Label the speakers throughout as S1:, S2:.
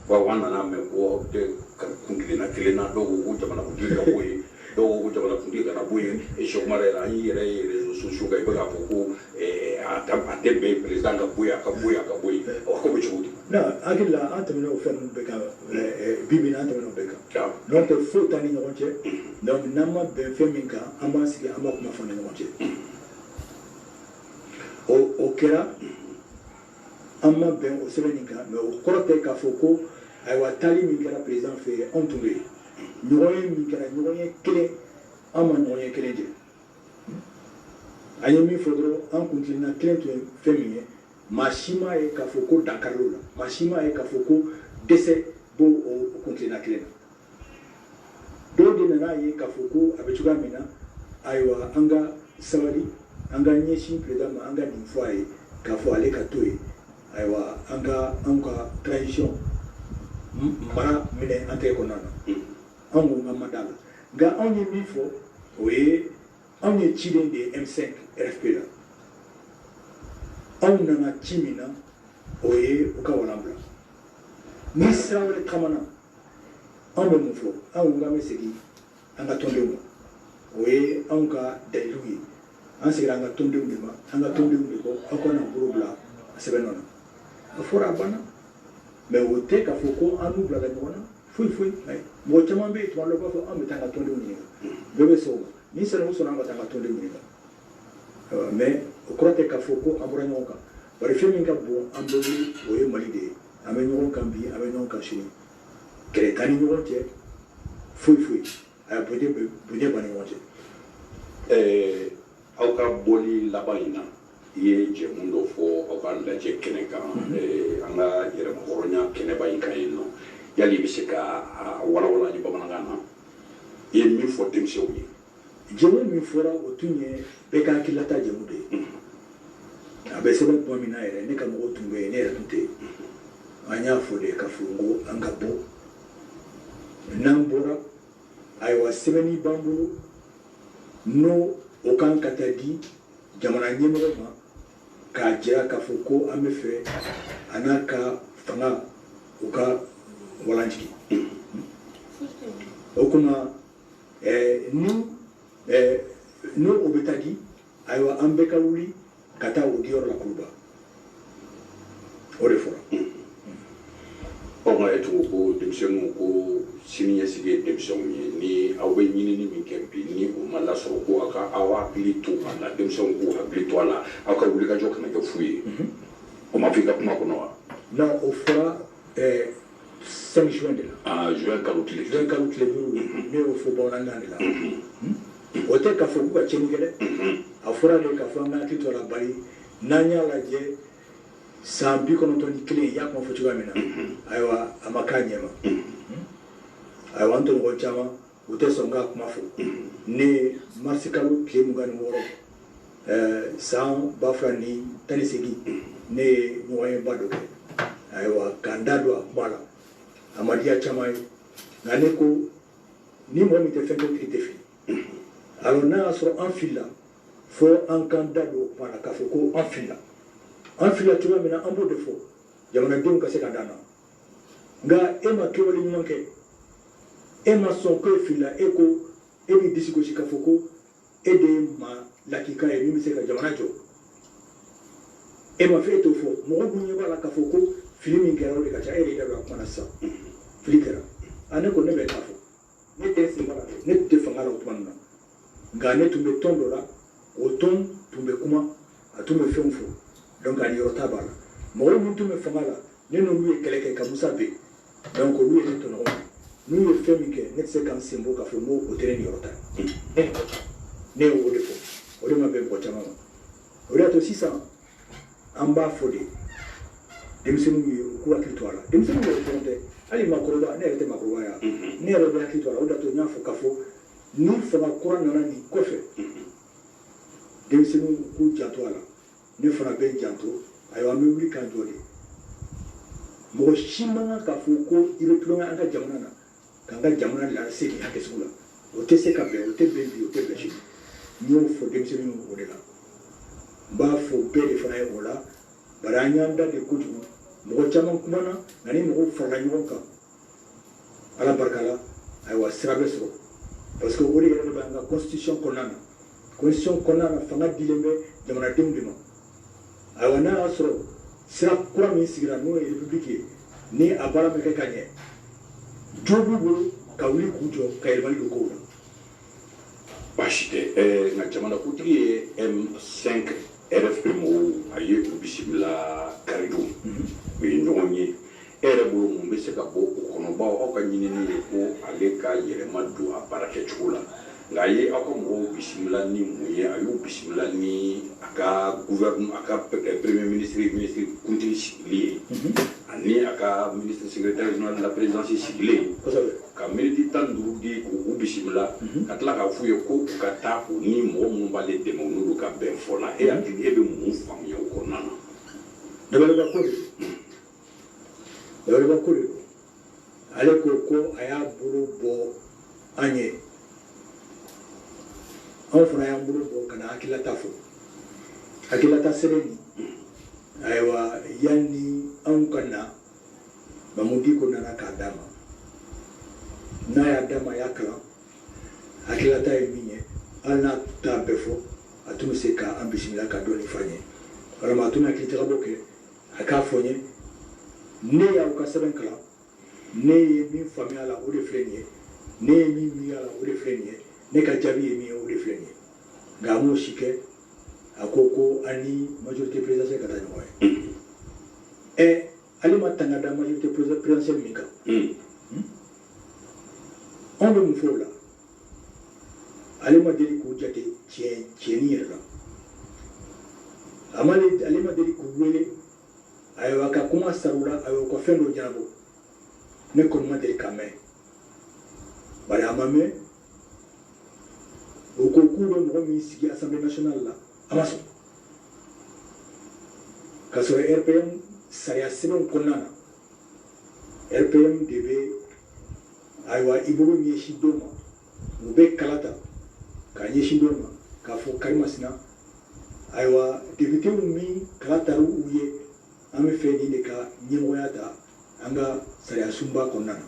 S1: wana me ko de kunkilina kilina dogo jamana kujiga boy dogo jamana kujiga na boy e shomare ra yi réseaux sociaux ga ibaga ko atembe président ga boy o ko be chuti
S2: na akilla antamino fen beka bibi na antamino beka donc faut tani no konche donc nama ben feminka ambasiki amba kuma fone no konche o kera amma ben o sebeninka mais o korote ka foko ay wa tali min kera président fait on tombé ñoy min kera ñoy kele amma ñoy kele je ayi mi fodro en continue kele to féminin mashima e ka foko dakarlo la mashima e ka foko décès bo o continue kele do de na yi ka foko abechuga mina aywa anga sawari anga nyeshi président anga din foyer ka fo ale ka toy aywa anga tradition mara mine ante konana angu ngamadala ga anye mifo we anye chiden de M5 RFP la onna na chimina oye ukawalambla ni sawre kamana ando mufo angu ngame segi anga tondemo we anga dailugi ansigira anga tondemo anga tondemo ko akona burubla sebenona fora bana mais o te ka foko anu bla la nyona fui ay mo chama be to lo ko am tanga tonde ni bebe so ni sera mo sona tanga tonde ni mais o crote ka foko amura nyoka bari femi ka bo amboli o e malide ame nyon kan bi ame nyon kan shi kere tani nyon te fui ay bode bani wonte
S1: au ka boli la baina ye jemundo fo okanda je keneka anga yere moronya keneba inkaino yali bisika wala ni bamanangana ye mi fo temse wi
S2: jemu mi fora otunye beka kilata jemude abesebe pomina ere ne kamo otumbe ne ratunte anya fo de kafungo anga bo nambora aywa sebeni bambu no okan katadi jamana nyemero ma ka jira ka foko amefe anaka fanga uka walanjiki okuma no obetadi aywa ambeka wuli kata odior la kuba orefora
S1: onga etu ko demsemu ko siniya sige demsemu ni awbe nyini ni min kempi ni o mala so ko aka awa glito mala demsemu ko glito ala aka wuli ka joka na fuyi o ma fika kuma kono
S2: na ofora 5 juin de
S1: la juin kalutile
S2: ne o fo bon ngande la o te ka fo ko chenigele afora le ka fo ngati to la bari nanya la je sambi kono to ni kile ya ko fo chugamina aywa amakanyema aywa nto ngo chama ute songa kuma fo ne marsikalu ke mugani woro san bafrani tanisegi ne moyen badoke aywa kandadwa bala amadia chama ngane ko ni mo mi te fendo kritefi alors na so en fila fo en kandado para ka fo ko en fila tu vas maintenant en beau de faux jamana dem ka se ka dana nga ema ke wali nyonke ema son ko fila eko ebi disiko shika foko ede ma lakika e mi se ka jamana jo ema fe to fo mo bunye bala ka foko filimi ngero de ka cha ere da ba sa flikera ane ko ne be ka fo ne te se mara ne te fanga la utmanna nga ne tumbe tondora oton tumbe kuma atume femfo donc ali yota bala mo muntu me fangala ne no lui keleke ka musa be donc lui ne to no nous le faisons que ne sais quand c'est beau ka fo mo o terrain yota ne o de fo o de ma be ko chama o de to 600 amba fode demsenu ku akitwala demsenu ko tonte ali makoroba ne rete makoroba ya ne ro ba akitwala o da to nya fo ka fo ni fo na kura na ni kofe demsenu ku jatwala ne fana be janto ayo ame wuli kan jode mo shimanga ka fuko ile tulonga anga jamana na kanga jamana la seki hake sukula o te se ka be o te be bi o te be shi nyo fo demsenu no odela ba fo be de fana e ola baranya nda de kuju mɔgɔ caman kumana nka ni mɔgɔw farala ɲɔgɔn kan ala barika la ayiwa sira bɛ sɔrɔ parce que o de yɛrɛ de b'an ka constitution kɔnɔna na constitution kɔnɔna na fanga dilen bɛ jamanadenw de ma ayiwa n'a y'a sɔrɔ sira kura min sigira n'o ye république ye ni a baara bɛ kɛ ka ɲɛ jo b'u bolo ka wuli k'u jɔ ka yɛlɛmali don kow la.
S1: baasi tɛ nka jamanakuntigi ye M5 RFP mɔgɔw a ye u bisimila karido u ye ɲɔgɔn ye e yɛrɛ bolo mun bɛ se ka bɔ o kɔnɔ bawo aw ka ɲinini ye ko ale ka yɛlɛma don a baara kɛcogo la nka a ye aw ka mɔgɔw bisimila ni mun ye a y'u bisimila ni a ka gouvernement a ka premier ministre kuntigi sigili ye ani a ka ministre secrétaire général de la présidence sigilen ka miniti 15 di k'u bisimila ka tila k'a f'u ye ko u ka taa u ni mɔgɔ minnu b'ale dɛmɛ u n'olu ka bɛn fɔ la e hakili e bɛ mun faamuya o kɔnɔna na.
S2: dabaliba ko de don ale ko a y'a bolo bɔ an ye anw fana y'an bolo bɔ ka na hakililata fɔ hakililata sɛbɛn nin ayiwa yanni anw ka na Mamudi ko nana k'a d'a ma n'a y'a d'a ma a y'a kalan hakililata ye min ye hali n'a t'a bɛɛ fɔ a tun bɛ se k'an bisimila ka dɔɔni f'an ye walima a tun bɛ hakilitigabɔ kɛ a k'a fɔ n ye ne y'aw ka sɛbɛn kalan ne ye min faamuya la o de filɛ nin ye ne ye min miiriya la o de filɛ nin ye ne ka jaabi ye min ye o de filɛ nin ye nka a m'o si kɛ a ko an ni majorité présidentielle ka taa ɲɔgɔn ye ale ma tanga da majorité présidentielle min kan anw bɛ mun fɔ o la ale ma deli k'o jate tiɲɛni yɛrɛ la ale ma deli k'u wele ayiwa ka kuma sara u la ayiwa ka fɛn dɔ ɲɛnabɔ ne kɔni ma deli k'a mɛn bari a ma mɛn o ko k'u bɛ mɔgɔ min sigi assemblée nationale la a ma sɔn ka sɔrɔ RPM sariya sɛbɛnw kɔnɔna na RPM de bɛ ayiwa i bolo ɲɛsin dɔw ma u bɛ kala ta k'a ɲɛsin dɔw ma k'a fɔ Karimu Masina ayiwa député min kala taara u ye an bɛ fɛ nin de ka ɲɛmɔgɔya ta an ka sariya sunba kɔnɔna na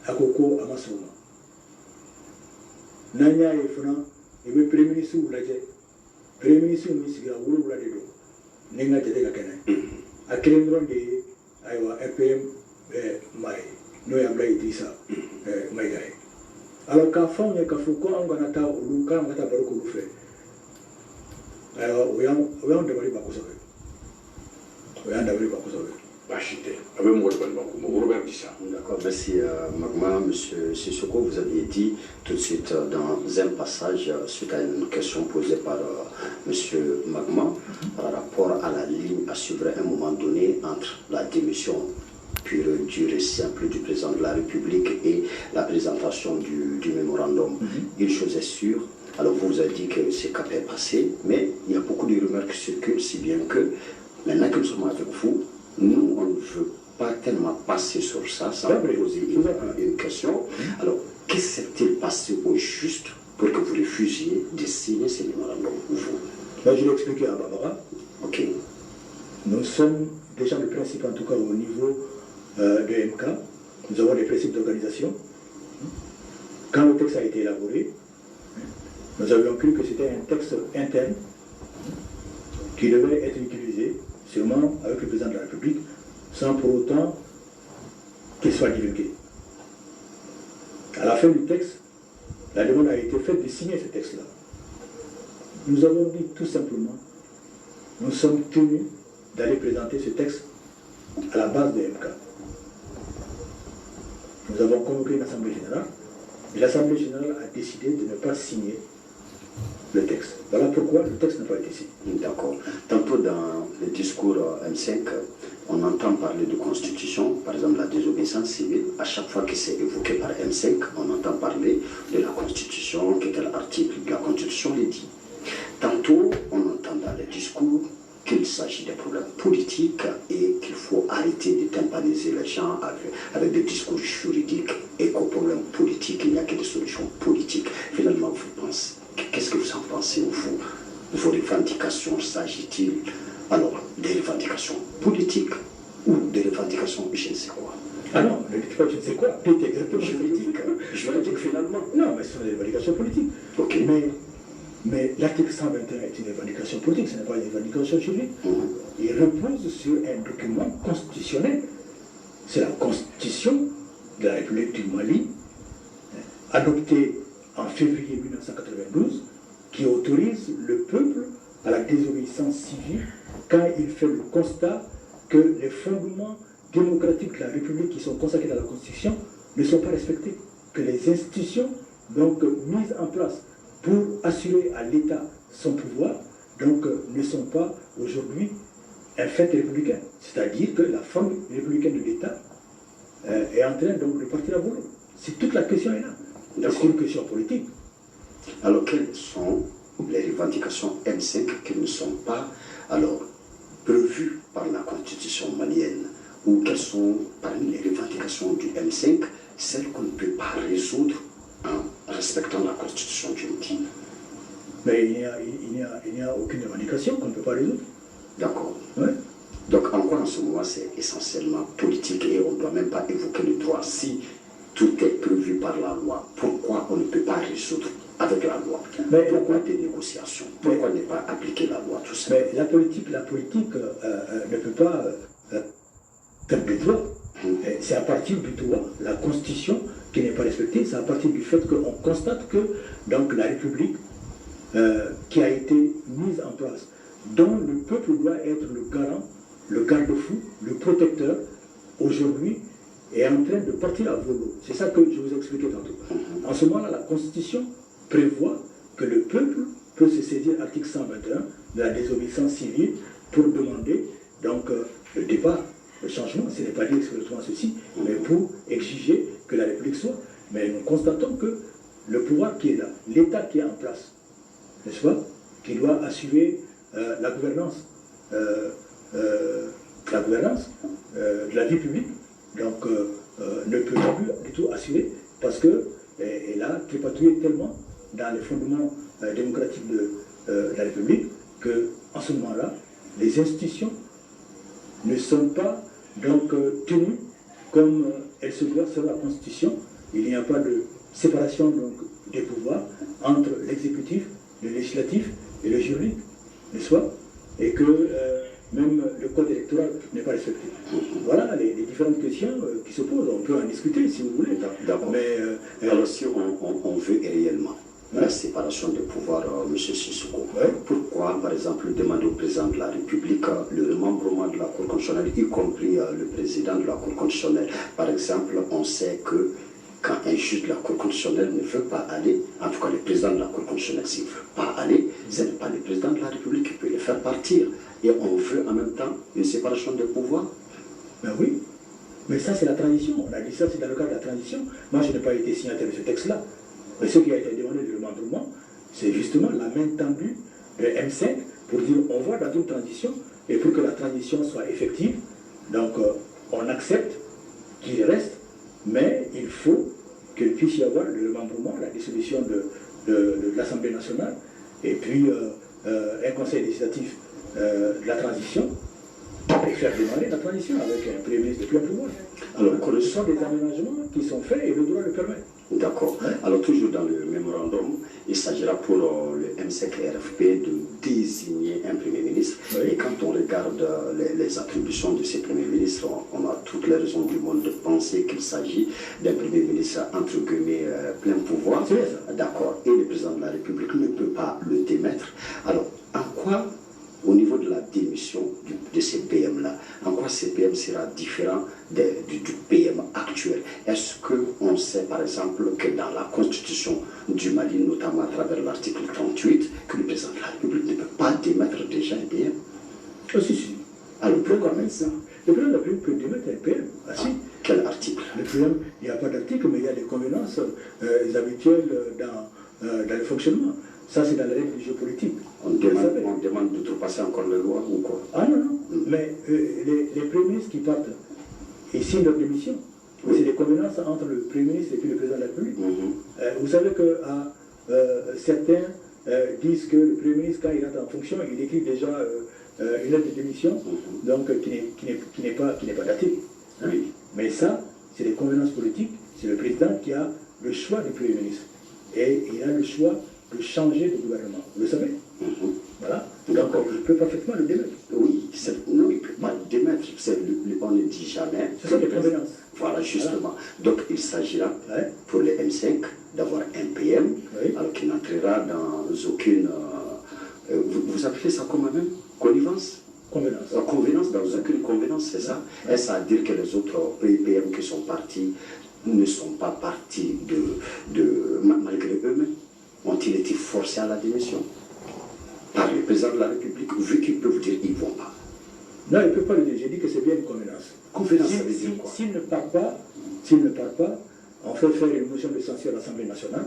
S2: a ko a ma sɔn o ma n'an y'a ye fana i bɛ premier ministre lajɛ premier ministre min sigira 7 de don ni n ka jate ka kɛnɛ a kelen dɔrɔn de ye ayiwa RPM maa ye n'o ye Abdoulaye Idrissa Mayiga ye alors k'a fɔ anw ye k'a fɔ ko anw kana taa olu k'an ka taa baro k'olu fɛ ayiwa o y'an dabali ban kosɛbɛ o y'an dabali ban kosɛbɛ.
S3: D'accord, merci Magma. Monsieur Sissoko, vous aviez dit tout de suite dans un passage, suite à une question posée par monsieur Magma, par rapport à la ligne à suivre à un moment donné entre la démission pure et dure et simple du président de la République et la présentation du mémorandum. Une chose est sûre, alors vous avez dit que c'est cap est passé, mais il y a beaucoup de rumeurs qui circulent, si bien que maintenant que nous sommes avec vous, nous, on ne veut pas tellement passer sur ça sans poser une question. Alors, qu'est-ce qui s'est-il passé au juste pour que vous refusiez de signer ce mémorandum, vous?
S2: Là, je l'ai expliqué à Barbara.
S3: Ok.
S2: Nous sommes déjà le principe, en tout cas au niveau de MK, nous avons des principes d'organisation. Quand le texte a été élaboré, nous avions cru que c'était un texte interne qui devait être utilisé sûrement avec le président de la République, sans pour autant qu'il soit divulgué. À la fin du texte, la demande a été faite de signer ce texte-là. Nous avons dit tout simplement, nous sommes tenus d'aller présenter ce texte à la base de MK. Nous avons convoqué une assemblée générale, et l'assemblée générale a décidé de ne pas signer le texte. Voilà pourquoi le texte n'a pas été signé.
S3: D'accord. Tantôt dans le discours M5, on entend parler de constitution, par exemple la désobéissance civile. À chaque fois que c'est évoqué par M5, on entend parler de la constitution, que tel article de la constitution le dit. Tantôt, on entend dans le discours qu'il s'agit des problèmes politiques et qu'il faut arrêter de tympaniser les gens avec des discours juridiques et qu'au problème politique, il n'y a que des solutions politiques. Finalement, vous pensez, qu'est-ce que vous en pensez, vous? Vos revendications, s'agit-il Alors, des revendications politiques ou des revendications je ne sais quoi.
S2: Ah non, ne dites pas je ne sais quoi, dites exactement
S3: Juridique finalement.
S2: Non, mais ce sont des revendications politiques.
S3: Ok.
S2: Mais l'article 121 est une revendication politique, ce n'est pas une revendication juridique.
S3: Mhm.
S2: Il repose sur un document constitutionnel. C'est la Constitution de la République du Mali, adoptée en février 1992, qui autorise le peuple à la désobéissance civile quand il fait le constat que les fondements démocratiques de la République qui sont consacrés dans la Constitution ne sont pas respectés, que les institutions donc mises en place pour assurer à l'État son pouvoir donc ne sont pas aujourd'hui un fait républicain. C'est-à-dire que la forme républicaine de l'État est en train donc de partir à volo. C'est toute la question est là. C'est une question politique.
S3: Alors, quelles sont les revendications M5 qui ne sont pas alors prévues par la Constitution malienne, ou quelles sont parmi les revendications du M5 celles qu'on ne peut pas résoudre en respectant la Constitution du Mali?
S2: Mais il n'y a aucune revendication qu'on ne peut pas résoudre.
S3: D'accord.
S2: Ouais.
S3: Donc en quoi en ce moment c'est essentiellement politique et on ne doit même pas évoquer le droit? Si tout est prévu par la loi, pourquoi on ne peut pas résoudre avec la loi?
S2: Mais
S3: pourquoi des négociations? Pourquoi ne pas appliquer la loi tout ça?
S2: Mais la politique ne peut pas faire des droits. C'est à partir du droit, la Constitution qui n'est pas respectée, c'est à partir du fait qu'on constate que donc, la République qui a été mise en place, dont le peuple doit être le garant, le garde-fou, le protecteur, aujourd'hui est en train de partir à volo. C'est ça que je vous ai expliqué tantôt. En ce moment-là, la Constitution prévoit que le peuple peut se saisir article 121 de la désobéissance civile pour demander donc le départ, le changement. Ce n'est pas dit expressément ceci, mais pour exiger que la République soit. Mais nous constatons que le pouvoir qui est là, l'État qui est en place, n'est-ce pas, qui doit assurer la gouvernance de la vie publique, donc ne peut plus du tout assurer parce qu'elle a tripatouillé tellement dans les fondements démocratiques de la République qu'en ce moment-là, les institutions ne sont pas donc tenues comme elles se doivent selon la Constitution. Il n'y a pas de séparation donc, des pouvoirs entre l'exécutif, le législatif et le juridique, n'est-ce pas? Et que même le code électoral n'est pas respecté. Voilà les différentes questions qui se posent. On peut en discuter si vous voulez.
S3: D'accord. Mais alors si on veut réellement la séparation des pouvoirs, M. Sissoko, pourquoi, par exemple, demander au président de la République le remembrement de la Cour constitutionnelle, y compris le président de la Cour constitutionnelle? Par exemple, on sait que quand un juge de la Cour constitutionnelle ne veut pas aller, en tout cas le président de la Cour constitutionnelle s'il ne veut pas aller, ce n'est pas le président de la République qui peut le faire partir. Et on veut en même temps une séparation des pouvoirs.
S2: Ben oui, mais ça c'est la transition. On a dit ça, c'est dans le cadre de la transition. Moi je n'ai pas été signataire de ce texte-là. Mais ce qui a été demandé de remembrement, c'est justement la main tendue de M5 pour dire on va dans une transition et pour que la transition soit effective, donc on accepte qu'il reste, mais il faut qu'il puisse y avoir le remembrement, la dissolution de l'Assemblée nationale et puis un conseil législatif de la transition et faire démarrer la transition avec un Premier ministre de plein pouvoir. Alors, ce sont des aménagements qui sont faits et le droit le permet.
S3: D'accord. Alors, toujours dans le mémorandum, il s'agira pour le M5RFP de désigner un Premier ministre. Oui. Et quand on regarde les attributions de ces Premiers ministres, on a toutes les raisons du monde de penser qu'il s'agit d'un Premier ministre, entre guillemets, plein pouvoir. D'accord. Et le président de la République ne peut pas le démettre. Alors, en quoi, au niveau de la démission de ces PM-là, en quoi ces PM sera différent du PM actuel? Est-ce qu'on sait par exemple que dans la constitution du Mali, notamment à travers l'article 38, que le président de la République ne peut pas démettre déjà un PM?
S2: Ah si. Alors pourquoi même ça? Le président de la République peut démettre un PM. Ah si.
S3: Quel article?
S2: Le PM, il n'y a pas d'article, mais il y a des convenances habituelles dans le fonctionnement. Ça, c'est dans les règles du jeu politique.
S3: On demande d'outrepasser encore les lois ou quoi?
S2: Ah non. Mais les premiers ministres qui partent, ils signent leur démission. Oui. C'est des convenances entre le Premier ministre et puis le président de la République. Vous savez que certains disent que le Premier ministre, quand il entre en fonction, il écrit déjà une lettre de démission, donc qui n'est pas datée.
S3: Oui.
S2: Mais ça, c'est des convenances politiques, c'est le président qui a le choix du Premier ministre. Et il a le choix de changer de gouvernement. Vous le savez. Voilà. Donc il peut parfaitement le démettre.
S3: Oui, non, il ne peut pas le démettre. On ne dit jamais.
S2: Ce sont des convenances.
S3: Voilà, justement. Voilà. Donc il s'agira pour les M5 d'avoir un PM, alors qui n'entrera dans aucune. Vous appelez ça comment même? Connivence?
S2: Convenance.
S3: Convenance, dans aucune convenance, c'est ça. Est-ce à dire que les autres PM qui sont partis ne sont pas partis malgré eux-mêmes? Ont-ils été forcés à la démission par le président de la République, vu qu'il peut vous dire qu'ils ne vont pas?
S2: Non, il ne peut pas le dire. J'ai dit que c'est bien une convenance.
S3: Convenance, ça veut dire quoi?
S2: S'il ne part pas, on fait faire une motion de censure à l'Assemblée nationale.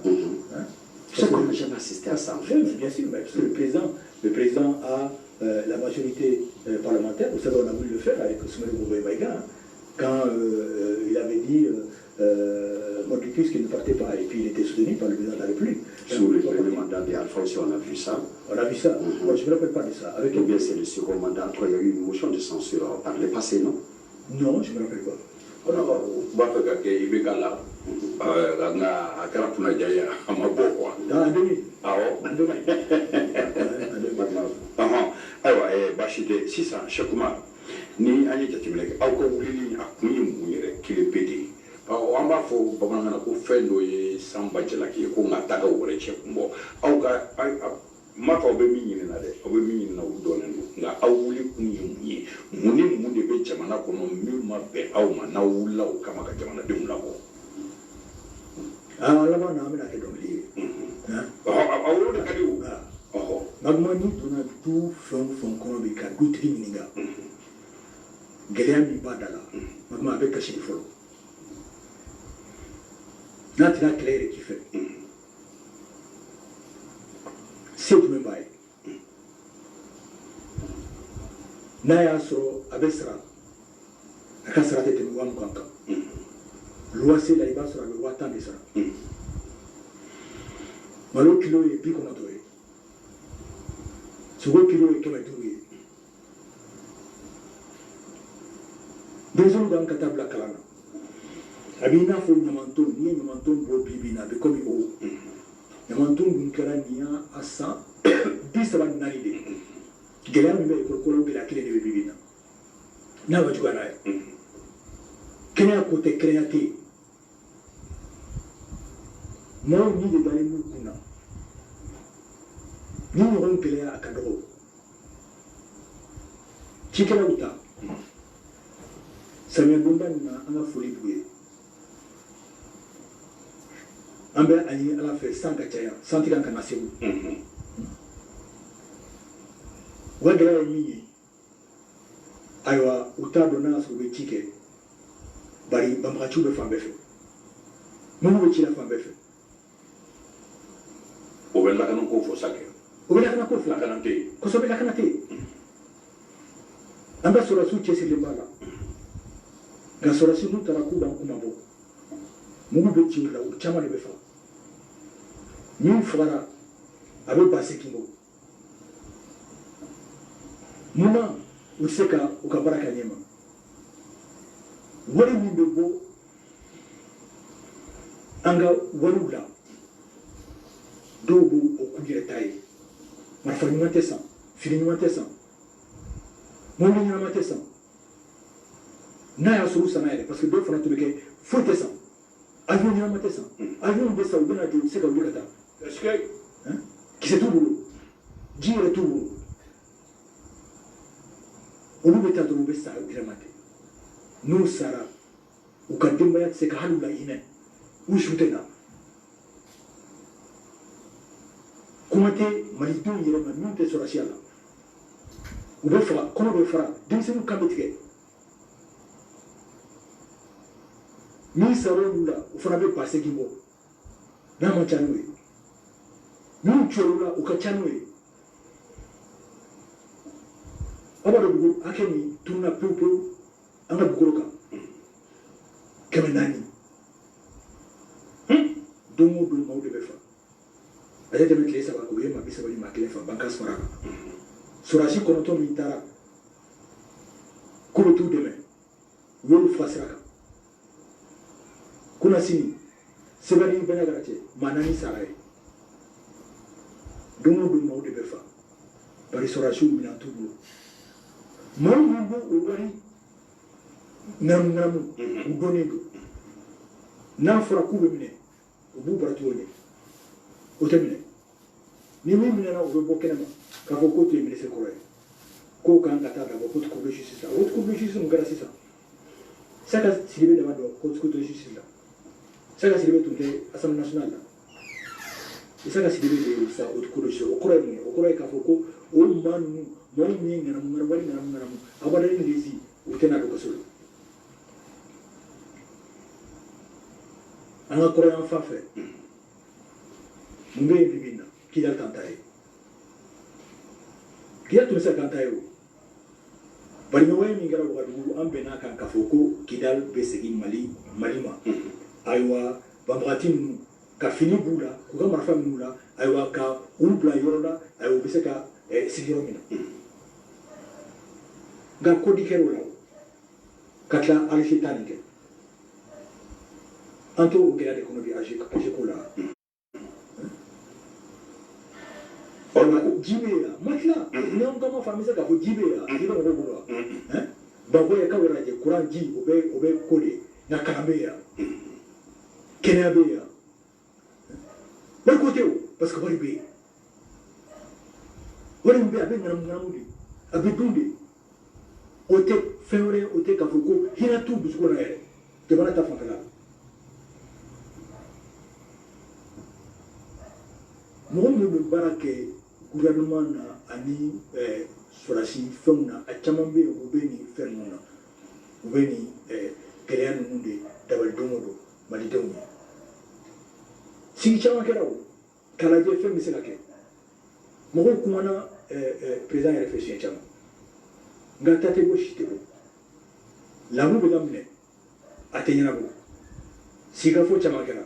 S3: C'est qu'on n'a jamais assisté à ça, en fait.
S2: Oui, bien sûr, mais parce que le président a la majorité parlementaire. Vous savez, on a voulu le faire avec Soumaïla Gouroué-Maïga, quand il avait dit Monticus qu'il ne partait pas, et puis il était soutenu par le président de la République.
S3: Sous le premier mandat d'Alphonse, on a vu ça.
S2: On a vu ça. Moi, je ne me rappelle pas de ça.
S3: Ou bien c'est le second mandat. Il y a eu une motion de censure par le passé, non?
S2: Non, je ne me rappelle pas. Dans 2000.
S1: Bachide, sisan Cheikhoumar, ni an ye jateminɛ kɛ aw ka wulili a kun ye mun yɛrɛ kile pe de an b'a fɔ bamanankan na ko fɛn dɔ ye sanba jalaki ye ko nka taga wɛrɛ cɛ kun bɔ aw ka m'a fɔ aw bɛ min ɲini na dɛ aw bɛ min ɲini na u dɔnnen don nka aw wuli kun ye mun ye mun ni mun de bɛ jamana kɔnɔ min ma bɛn aw ma n'aw wulila o kama ka jamanadenw labɔ.
S2: Laban na an bɛna kɛ dɔnkili ye.
S1: Aw yɔrɔ de ka di o.
S2: Magma ni donna du fɛn fɛn kɔnɔ bi ka dutigi ɲininka gɛlɛya min b'a da la Magma a bɛ kasi de fɔlɔ n'a tɛna kɛlɛ yɛrɛ k'i fɛ se jumɛn b'a ye n'a y'a sɔrɔ a bɛ sara a ka sara tɛ tɛmɛ 20,000 kan luwanse la i b'a sɔrɔ a bɛ 10,000 de sara malo kilo ye 90 ye sogo kilo ye 500 ye denmisɛnninw kan ka taa bila kalan na a b'i n'a fɔ ɲamanton n'i ye ɲamanton bɔ bi bi in na a bɛ komi o ɲamanton dun kɛra nin y'a san 34 de gɛlɛya min bɛ ekɔlikɔlɔw gɛlɛya kelen de bɛ bi bi in na n'a ma juguya n'a ye kɛnɛya ko tɛ kɛnɛya tɛ yen maaw ni de dalen b'u kun na ni ɲɔgɔn gɛlɛya a ka dɔgɔ cikɛlaw ta samiya donda nin na an ka foli b'u ye an bɛ a ɲini ala fɛ san ka caya san tɛ kan ka na segu u ka gɛlɛya ye min ye ayiwa u t'a dɔn n'a y'a sɔrɔ u bɛ ci kɛ bari banbagaciw bɛ fan bɛɛ fɛ minnu bɛ ci la fan bɛɛ fɛ
S1: o bɛ lakana ko fɔ sa kɛ
S2: o bɛ lakana ko fɔ
S1: lakana tɛ yen
S2: kosɛbɛ lakana tɛ yen an ka sɔrɔsiw cɛsirilen b'a la nka sɔrɔsi n'u taara k'u b'an kuma bɔ mugu bɛ ci u la u caman de bɛ faga min fagara a bɛ ba segin bɔ munna u tɛ se ka u ka baara kɛ ɲɛ ma wari min bɛ bɔ an ka wariw la dɔw b'o k'u yɛrɛ ta ye marifa ɲuman tɛ san fini ɲuman tɛ san mobili ɲuman tɛ san n'a y'a sɔrɔ u sanna yɛrɛ parce que dɔw fana tun bɛ kɛ foyi tɛ san avion ɲuman tɛ san avion bɛ san u bɛna jɔ u tɛ se ka wuli ka taa
S1: est-ce que
S2: kisɛ t'u bolo ji yɛrɛ t'u bolo olu bɛ taa dɔrɔn u bɛ sa dirɛma tɛ n'u sara u ka denbaya tɛ se ka hali u la hinɛ u su tɛ na kuma tɛ malidenw yɛrɛ ma min tɛ sɔrɔsiya la u bɛ faga kɔnɔ bɛ fara denmisɛnninw kan bɛ tigɛ min sara olu la u fana bɛ ba segin bɔ n'a ma ca n'o ye minnu cɔrɔ la u ka ca n'o ye aw b'a dɔn dugu hakɛ min tununa pewu pewu an ka dugukolo kan 400 don o don maaw de bɛ fa a tɛ tɛmɛ tile 3 kan u ye maa 30 ni maa 1 fa bankas fara kan Sorasi kɔnɔntɔn min taara k'u bɛ t'u dɛmɛ u y'olu fa sira kan kuna sini sɛbɛnni bɛɛ n'a cɛ maa naani sara ye don o don maaw de bɛ fa bari sorasiw minɛn t'u bolo maa minnu b'o o wari ŋanamu u dɔnnen don n'a fɔra k'u bɛ minɛ u b'u bara cogo de o tɛ minɛ ni min minɛna u bɛ bɔ kɛnɛ ma k'a fɔ k'o tun ye minisiri kɔrɔ ye k'o kan ka taa d'abord ko cour de justice la o cour de justice mun kɛra sisan Saka Sidibé de b'a dɔn ko cour de justice la Saka Sidibé tun tɛ assemblée nationale la Saka Sidibé de ye sa o cour de justice o kɔrɔ ye mun ye o kɔrɔ ye k'a fɔ ko o maa ninnu maa min ye ŋanamu abada ni lezi u tɛna don kaso la an ka kɔrɔ yan fan fɛ mun bɛ yen bibi in na Kidal kan ta ye Kidal tun bɛ se kan ta ye o bari ɲɔgɔnye min kɛra Wagadugu an bɛn'a kan k'a fɔ ko Kidal bɛ segin Mali ma ayiwa banbagati ninnu ka fini b'u la k'u ka marifa minnu la ayiwa ka u bila yɔrɔ la ayiwa u bɛ se ka sigi yɔrɔ min na nka kodi kɛra o la ka tila Alger ta nin kɛ an t'o gɛlɛya de kɔnɔ bi Alger ko la jibe ya matla n'an kama fa mi se ka fɔ jibe ya jibe mɔgɔw bolo wa banko ye k'aw yɛrɛ lajɛ kuran ji o bɛ ko de nka kalan bɛ yan kɛnɛya bɛ yan wari ko tɛ o parce que wari bɛ yen wari min bɛ yen a bɛ ŋanamu de a bɛ dun de o tɛ fɛn wɛrɛ o tɛ k'a fɔ ko hinɛ t'u dusukun na yɛrɛ jamana ta fanfɛla la mɔgɔ minnu bɛ baara kɛ gouvernement na ani sɔrɔsi fɛnw na a caman bɛ yen u bɛ nin fɛn ninnu na u bɛ nin gɛlɛya ninnu de dabali don o don malidenw ye sigi caman kɛra o k'a lajɛ fɛn bɛ se ka kɛ mɔgɔw kumana président yɛrɛ fɛ siɲɛ caman nka ta tɛ bɔ si tɛ bɔ lamɔ bɛ daminɛ a tɛ ɲɛnabɔ sigikafɔ caman kɛra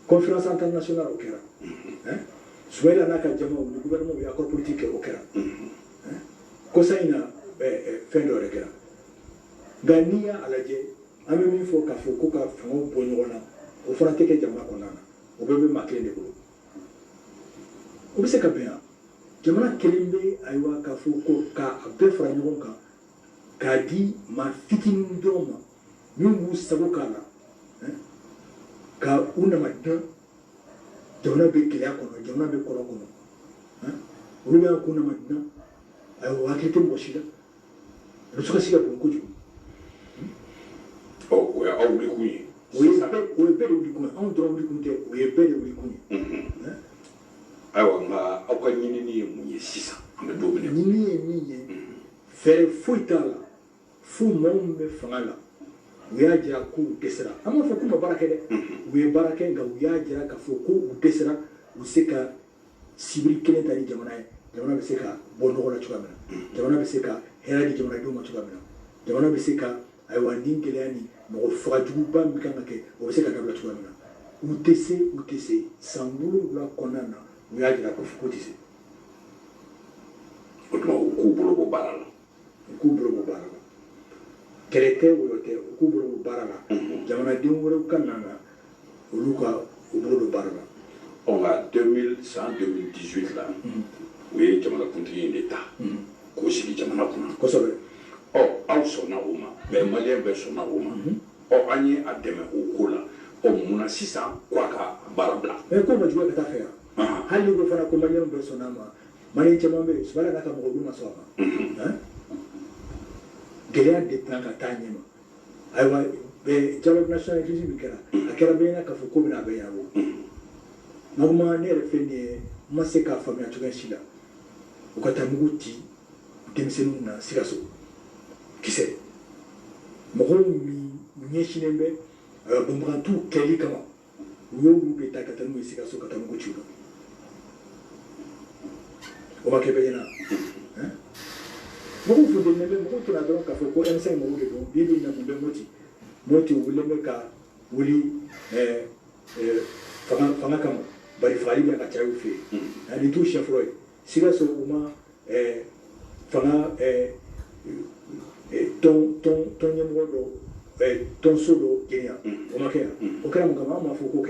S2: conférence internationale o kɛra Soumaïla n'a ka jamaw ni gouvernement bɛ accord politique kɛ o kɛra kɔsa in na fɛn dɔ yɛrɛ kɛra nka n'i y'a lajɛ an bɛ min fɔ k'a fɔ ko ka fangaw bɔ ɲɔgɔn na o fana tɛ kɛ jamana kɔnɔna na o bɛɛ bɛ maa kelen de bolo o bɛ se ka bɛn yan jamana kelen bɛ ayiwa k'a fɔ ko k'a bɛɛ fara ɲɔgɔn kan k'a di maa fitinin dɔrɔn ma min b'u sago k'a la ka u nama dɔn jamana bɛ gɛlɛya kɔnɔ jamana bɛ kɔrɔ kɔnɔ olu bɛ k'u nama dɔn ayiwa hakili tɛ mɔgɔ si la u bɛ se ka se ka bon kojugu
S1: o ye aw wuli kun ye
S2: o ye bɛɛ de wuli kun ye anw dɔrɔn wuli kun tɛ o ye bɛɛ de wuli kun ye
S1: ayiwa nka aw ka ɲinini ye mun ye sisan an bɛ don min na
S2: ɲinini ye min ye fɛɛrɛ foyi t'a la fo maa min bɛ fanga la u y'a jira k'u dɛsɛra an b'a fɔ k'u ma baara kɛ dɛ u ye baara kɛ nka u y'a jira k'a fɔ k'u dɛsɛra u se ka sibiri kelen ta ni jamana ye jamana bɛ se ka bɔ nɔgɔ la cogoya min na jamana bɛ se ka hɛrɛ di jamanadenw ma cogoya min na jamana bɛ se ka ayiwa ni gɛlɛya ni mɔgɔ fagajuguba min kan ka kɛ o bɛ se ka dabila cogoya min na u tɛ se san 7 kɔnɔna na u y'a jira k'a fɔ k'u tɛ se
S1: o tuma u k'u bolo bɔ baara la
S2: u k'u bolo bɔ baara la kɛlɛ tɛ o tɛ u k'u bolo bɔ baara la jamanaden wɛrɛw ka na olu ka u bolo don baara la
S1: nka 2018 la u ye jamanakuntigi in de ta k'o sigi jamana kunna
S2: kosɛbɛ
S1: aw sɔnna o ma maliyɛn bɛɛ sɔnna o ma an ye a dɛmɛ o ko la munna sisan k'a ka baara bila
S2: ko ma juguya ka taa fɛ yan hali ni ko fana ko maliyɛn bɛɛ sɔnna a ma maliyɛn caman bɛ yen Soumaïla n'a ka mɔgɔ olu ma sɔn a ma gɛlɛya de tun ka taa ɲɛ ma ayiwa dialogue national inclusive min kɛra a kɛra bɛɛ ɲɛna k'a fɔ ko bɛna a bɛɛ ɲɛnabɔ normalement ne yɛrɛ fɛn nin ye n ma se k'a faamuya cogoya si la u ka taa mugu ci denmisɛnninw na Sikaso kisɛ mɔgɔw min ɲɛsinnen bɛ banbagantu kɛli kama u y'olu de ta ka taa n'u ye Sikaso ka taa mugu ci u la o ma kɛ bɛɛ ɲɛna mɔgɔw funtɛnnen bɛ mɔgɔw tora dɔrɔn k'a fɔ ko M5 mɔgɔw de don bi na mun bɛ Moti wulilen bɛ ka wuli fanga kama bari fagali bɛ ka caya u fɛ yen nin t'u siɲɛ fɔlɔ ye Sigaso Uma, Fana, ton numéro, ton solo, Kenya, Omakea, Okaramagama, Mafoko,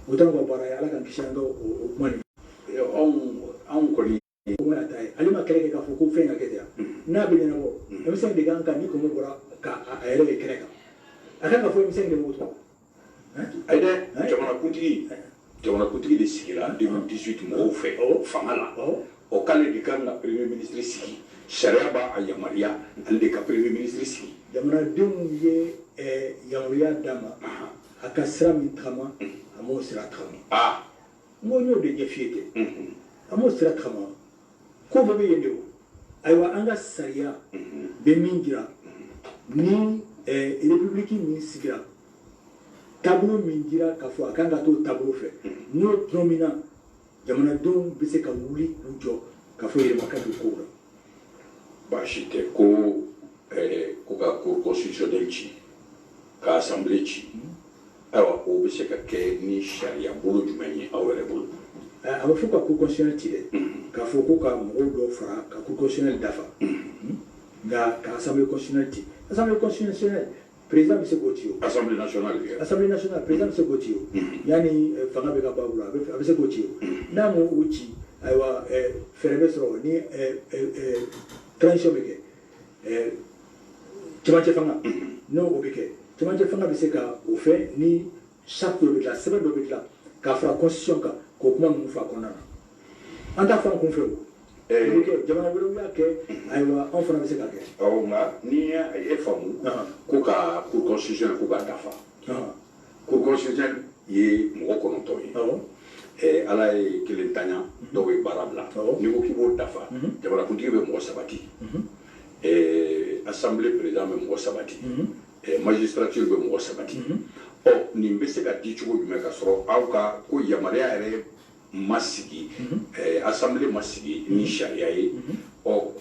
S2: autant qu'on parle à la Kankishanga au Mani.
S1: On connaît.
S2: Alima Kereka Foko fait un Ketia. Nabileno, I'm saying the Ganka Nikomora, a Ere Kereka. I can't afford him saying the water.
S1: Aide, jamana kuntigi de sigira 2018 mɔgɔw fɛ fanga la o k'ale de kan ka premier ministre sigi sariya b'a a yamaruya ale de ka premier ministre sigi.
S2: Jamanadenw ye yamaruya d'a ma a ka sira min tagama a m'o sira tagama. N ko n y'o de ɲɛf'i ye ten a m'o sira tagama ko bɛɛ bɛ yen de o ayiwa an ka sariya bɛ min jira ni république min sigira tableau min dira k'a fɔ a kan ka t'o tableau fɛ n'o tɔnmina jamanadenw bɛ se ka wuli k'u jɔ k'a fɔ yɛlɛma ka don kow la.
S1: Baasi tɛ ko ka cour constitutionnelle ci ka assemblée ci ayiwa o bɛ se ka kɛ ni sariya bolo jumɛn ye aw yɛrɛ bolo.
S2: A bɛ fɔ ka cour constitutionnelle ci dɛ k'a fɔ ko ka mɔgɔw dɔ fara ka cour constitutionnelle dafa nka ka assemblée constitutionnelle ci assemblée constitutionnelle. Président bɛ se k'o ci o. Assemblée nationale, président bɛ se k'o ci o. Yanni fanga bɛ ka ban o la, a bɛ se k'o ci o. N'a m'o ci, ayiwa fɛɛrɛ bɛ sɔrɔ ni transition bɛ kɛ cɛmancɛ fanga n'o bɛ kɛ cɛmancɛ fanga bɛ se ka o fɛ ni charte dɔ bɛ dilan sɛbɛn dɔ bɛ dilan k'a fara constitution kan k'o kuma ninnu fɔ a kɔnɔna na. An t'a fɔ an kun fɛ o. Jamana wɛrɛw y'a kɛ ayiwa anw fana bɛ se ka kɛ.
S1: Nka ni ye faamu ko ka cour constitutionnelle ko ka dafa cour constitutionnelle ye mɔgɔ 9 ye ala ye kelen tanya dɔw ye baara bila n'i ko k'i b'o dafa jamanakuntigi bɛ mɔgɔ 7 assemblée président bɛ mɔgɔ 7 magistrature bɛ mɔgɔ 7 nin bɛ se ka di cogo jumɛn ka sɔrɔ aw ka ko yamaruya yɛrɛ ma sigi assemblée ma sigi ni sariya ye ko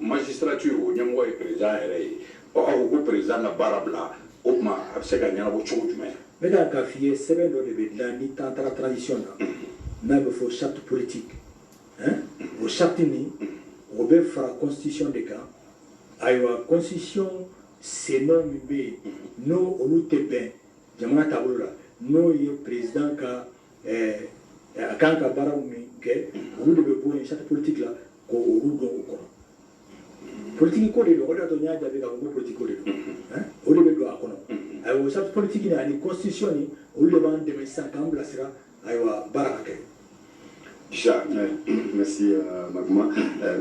S1: magistrature o ɲɛmɔgɔ ye président yɛrɛ ye aw ko président ka baara bila o tuma a bɛ se ka ɲɛnabɔ cogo jumɛn.
S2: N bɛ k'a f'i ye sɛbɛn dɔ de bɛ dilan ni t'an taara transition na n'a bɛ fɔ charte politique o charte nin o bɛ fara constitution de kan ayiwa constitution sennɔ min bɛ yen n'o olu tɛ bɛn jamana taabolo la n'o ye président ka a kan ka baaraw min kɛ olu de bɛ bɔ yen charte politique la ko olu dɔn o kɔnɔ. Politique ko de don o de y'a to n y'a jaabi k'a fɔ ko politique ko de don o de bɛ don a kɔnɔ ayiwa charte politique ni ani constitution ni olu de b'an dɛmɛ sisan k'an bilasira ayiwa baara ka kɛ.
S3: Merci Magma.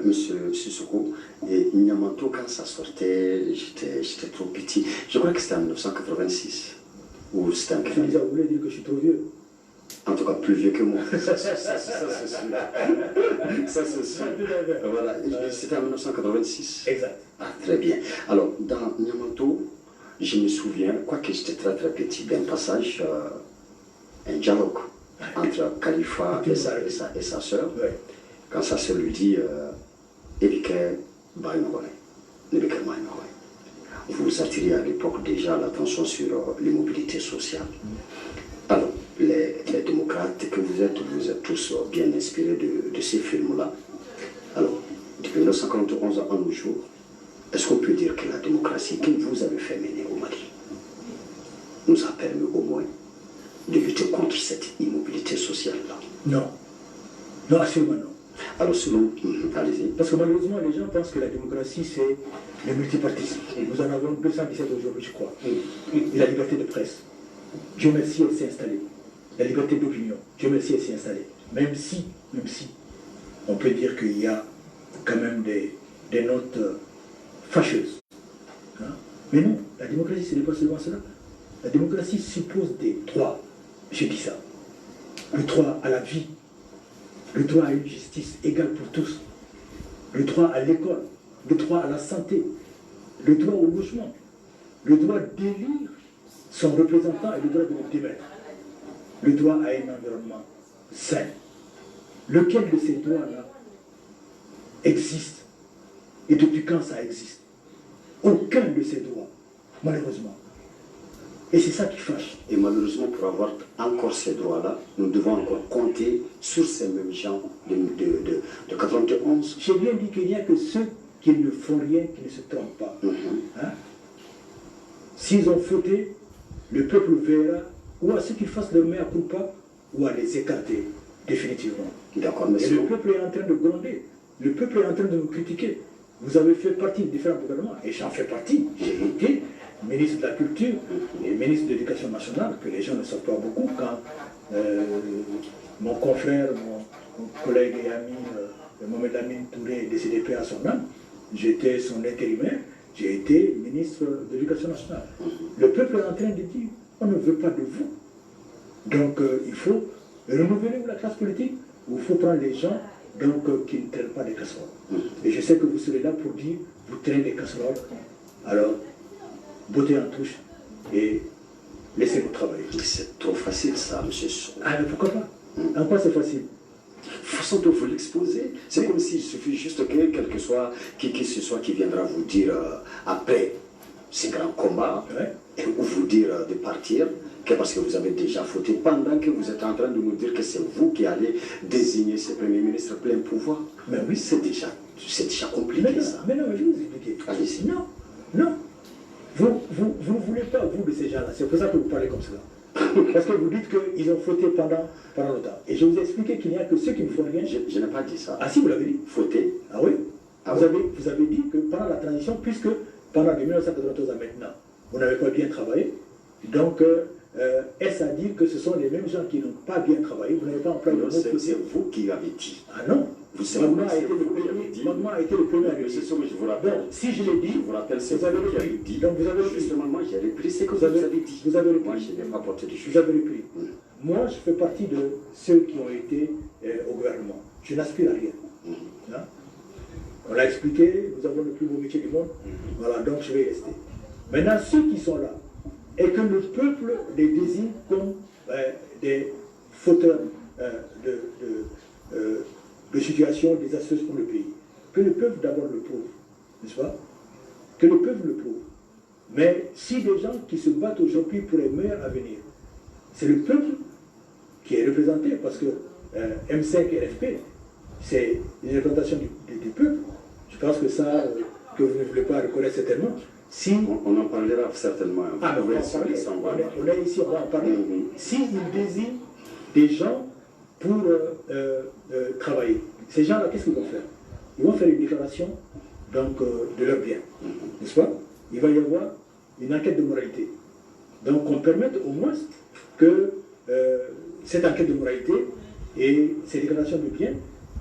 S3: Monsieur Sissoko, et Niamanto, quand ça sortait, j'étais trop petit. Je crois que c'était en 1986. Ou c'était en quelle année?
S2: Vous voulez dire que je suis trop vieux?
S3: En tout cas, plus vieux que moi. Ça, c'est sûr. Ça, c'est sûr. Voilà. C'était en 1986.
S2: Exact.
S3: Ah, très bien. Alors, dans Niamanto, je me souviens, quoique j'étais très très petit, d'un passage, un dialogue entre Khalifa et sa sœur.
S2: Ouais.
S3: Quand sa sœur lui dit Ebike Baïnogone, Nebeke Baïnogone. Vous attirez à l'époque déjà l'attention sur l'immobilité sociale. Alors, les démocrates que vous êtes tous bien inspirés de ces films-là. Alors, depuis 1991 à nos jours, est-ce qu'on peut dire que la démocratie que vous avez fait mener au Mali nous a permis au moins de lutter contre cette immobilité sociale-là?
S2: Non. Non, absolument non.
S3: Alors, selon... Allez-y.
S2: Parce que malheureusement, les gens pensent que la démocratie, c'est le multipartisme. Nous en avons 217 aujourd'hui, je crois. Et la liberté de presse. Dieu merci, elle s'est installée. La liberté d'opinion. Dieu merci, elle s'est installée. Même si, on peut dire qu'il y a quand même des notes fâcheuses. Mais non, la démocratie, ce n'est pas seulement cela. La démocratie suppose des droits. Je dis ça. Le droit à la vie. Le droit à une justice égale pour tous. Le droit à l'école. Le droit à la santé. Le droit au logement. Le droit d'élire son représentant et le droit de le démettre. Le droit à un environnement sain. Lequel de ces droits-là existe? Et depuis quand ça existe? Aucun de ces droits, malheureusement. Et c'est ça qui fâche.
S3: Et malheureusement, pour avoir encore ces droits-là, nous devons encore compter sur ces mêmes gens de 91.
S2: J'ai bien dit qu'il n'y a que ceux qui ne font rien, qui ne se trompent pas. Hein? S'ils ont fauté, le peuple verra ou à ce qu'ils fassent leur mea culpa ou à les écarter définitivement.
S3: D'accord,
S2: Et
S3: monsieur.
S2: le peuple est en train de gronder. Le peuple est en train de nous critiquer. Vous avez fait partie de différents gouvernements, et j'en fais partie. J'ai été ministre de la Culture et ministre de l'Éducation nationale, que les gens ne savent pas beaucoup, quand mon confrère, mon collègue et ami Mohamed Lamine Touré est décédé paix à son âme, j'étais son intérimaire, j'ai été ministre de l'Éducation nationale. Le peuple est en train de dire, on ne veut pas de vous. Donc il faut renouveler la classe politique, ou il faut prendre les gens qui ne traînent pas des casseroles. Et je sais que vous serez là pour dire, vous traînez des casseroles, alors bottez en touche et laissez-nous travailler.
S3: C'est trop facile ça, monsieur.
S2: Ah, mais pourquoi pas? En quoi c'est facile?
S3: Façon de vous l'exposer. C'est comme s'il suffit juste que quel que soit qui ce soit qui viendra vous dire après ces grands combats, ou vous dire de partir, que parce que vous avez déjà fauté, pendant que vous êtes en train de nous dire que c'est vous qui allez désigner ce Premier ministre plein pouvoir.
S2: Mais oui,
S3: c'est déjà compliqué ça.
S2: Mais non, je vais vous expliquer.
S3: Allez-y.
S2: Non. Vous ne voulez pas, vous, de ces gens-là. C'est pour ça que vous parlez comme cela. Parce que vous dites qu'ils ont fauté pendant longtemps. Et je vous ai expliqué qu'il n'y a que ceux qui ne font rien.
S3: Je n'ai pas dit ça.
S2: Ah si, vous l'avez dit.
S3: Fauté.
S2: Ah oui. Vous avez dit que pendant la transition, puisque pendant de 1994 à maintenant, vous n'avez pas bien travaillé, donc est-ce à dire que ce sont les mêmes gens qui n'ont pas bien travaillé, vous n'avez pas employé le mot fauté?
S3: C'est vous qui avez dit.
S2: Ah non. Magma a été le premier à le dire.
S3: C'est ce que je vous rappelle.
S2: Donc, si je l'ai dit,
S3: je vous rappelle, c'est
S2: vous avez
S3: vous qui avez
S2: repris.
S3: dit.
S2: Donc vous avez repris.
S3: Justement, moi j'ai repris ce que vous avez dit.
S2: Vous avez repris.
S3: Moi je n'ai pas porté de
S2: Vous
S3: jugement.
S2: avez repris. Moi, je fais partie de ceux qui ont été au gouvernement. Je n'aspire à rien. Hein? On l'a expliqué, nous avons le plus beau métier du monde. Voilà, donc je vais rester. Maintenant, ceux qui sont là, et que le peuple les désigne comme des fauteurs de situations désastreuses pour le pays. Que le peuple d'abord le prouve, n'est-ce pas? Que le peuple le prouve. Mais si des gens qui se battent aujourd'hui pour un meilleur avenir, c'est le peuple qui est représenté, parce que M5 et RFP, c'est une représentation du peuple. Je pense que ça, que vous ne voulez pas reconnaître certainement. Si,
S3: on en parlera certainement.
S2: on est ici, on va en parler. S'ils désignent des gens pour travailler, ces gens-là, qu'est-ce qu'ils vont faire? Ils vont faire une déclaration de leur bien, n'est-ce pas? Il va y avoir une enquête de moralité. Donc qu'on permette au moins que cette enquête de moralité et ces déclarations de bien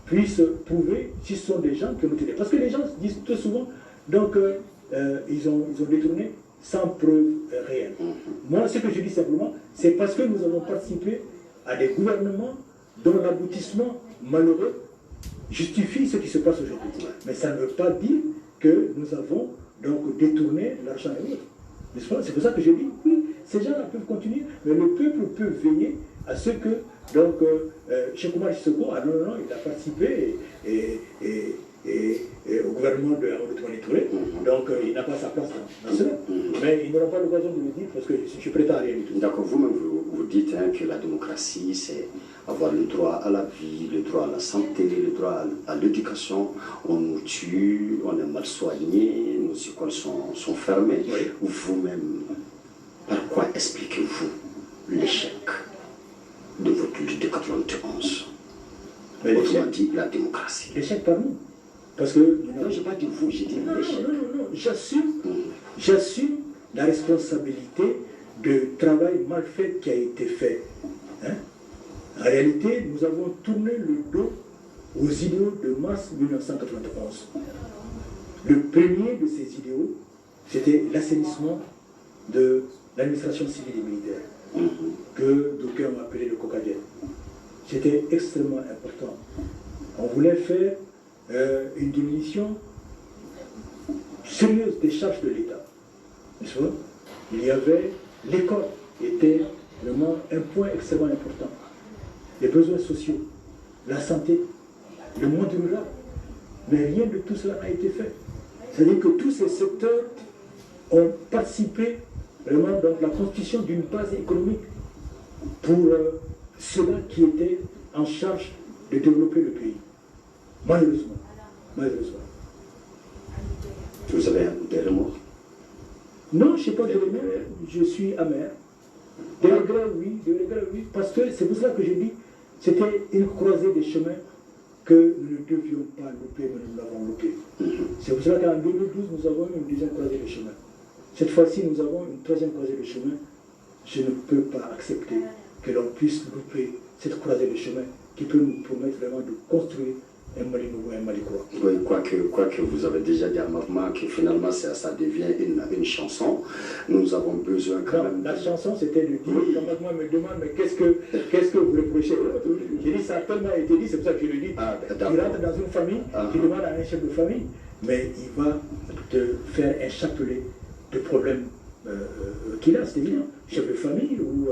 S2: puissent prouver si ce sont des gens qui ont été. Parce que les gens disent très souvent, ils ont détourné sans preuve réelle. Moi, ce que je dis simplement, c'est parce que nous avons participé à des gouvernements dont l'aboutissement malheureux justifie ce qui se passe aujourd'hui. Mais ça ne veut pas dire que nous avons détourné l'argent et autres. N'est-ce pas? C'est pour ça que je dis, oui, ces gens-là peuvent continuer, mais le peuple peut veiller à ce que, Cheikh Oumar Sissoko, il a participé au gouvernement de Amadou Toumani Touré, donc il n'a pas sa place dans cela. Mais ils n'auront pas l'occasion de le dire parce que je prétends à rien du tout.
S3: D'accord, vous-même vous dites que la démocratie, c'est avoir le droit à la vie, le droit à la santé, le droit à l'éducation. On nous tue, on est mal soigné, nos écoles sont fermées.
S2: Oui.
S3: Vous-même, par quoi expliquez-vous l'échec de votre lutte de 91? Autrement dit, la démocratie.
S2: L'échec par nous. Parce que.
S3: Non, je n'ai pas dit vous, j'ai dit l'échec.
S2: Non, j'assume la responsabilité de travail mal fait qui a été fait. Hein? En réalité, nous avons tourné le dos aux idéaux de mars 1991. Le premier de ces idéaux, c'était l'assainissement de l'administration civile et militaire, que d'aucuns ont appelé le COCADER. C'était extrêmement important. On voulait faire une diminution sérieuse des charges de l'État. N'est-ce pas? Il y avait, l'école était vraiment un point extrêmement important. Les besoins sociaux, la santé, le monde rural. Mais rien de tout cela n'a été fait. C'est-à-dire que tous ces secteurs ont participé vraiment donc, la constitution d'une base économique pour ceux-là qui étaient en charge de développer le pays. Malheureusement. Malheureusement.
S3: Vous avez des remords?
S2: Non, je ne sais pas de remords, je suis amer. Des regrets, oui, parce que c'est pour cela que je dis, c'était une croisée des chemins que nous ne devions pas louper, mais nous l'avons loupé. C'est pour cela qu'en 2012, nous avons une deuxième croisée des chemins. Cette fois-ci, nous avons une troisième croisée des chemins. Je ne peux pas accepter que l'on puisse louper cette croisée des chemins qui peut nous promettre vraiment de construire un Mali nouveau, un Mali croix.
S3: Oui, quoique vous avez déjà dit à Magma que finalement ça devient une chanson, nous avons besoin quand même...
S2: La chanson, c'était de dire, quand Magma me demande, mais qu'est-ce que vous reprochez? J'ai dit, ça a tellement été dit, c'est pour ça que je le dis. Il rentre dans une famille, qui demande à un chef de famille, mais il va te faire un chapelet de problèmes qu'il a, c'est évident. Chef de famille ou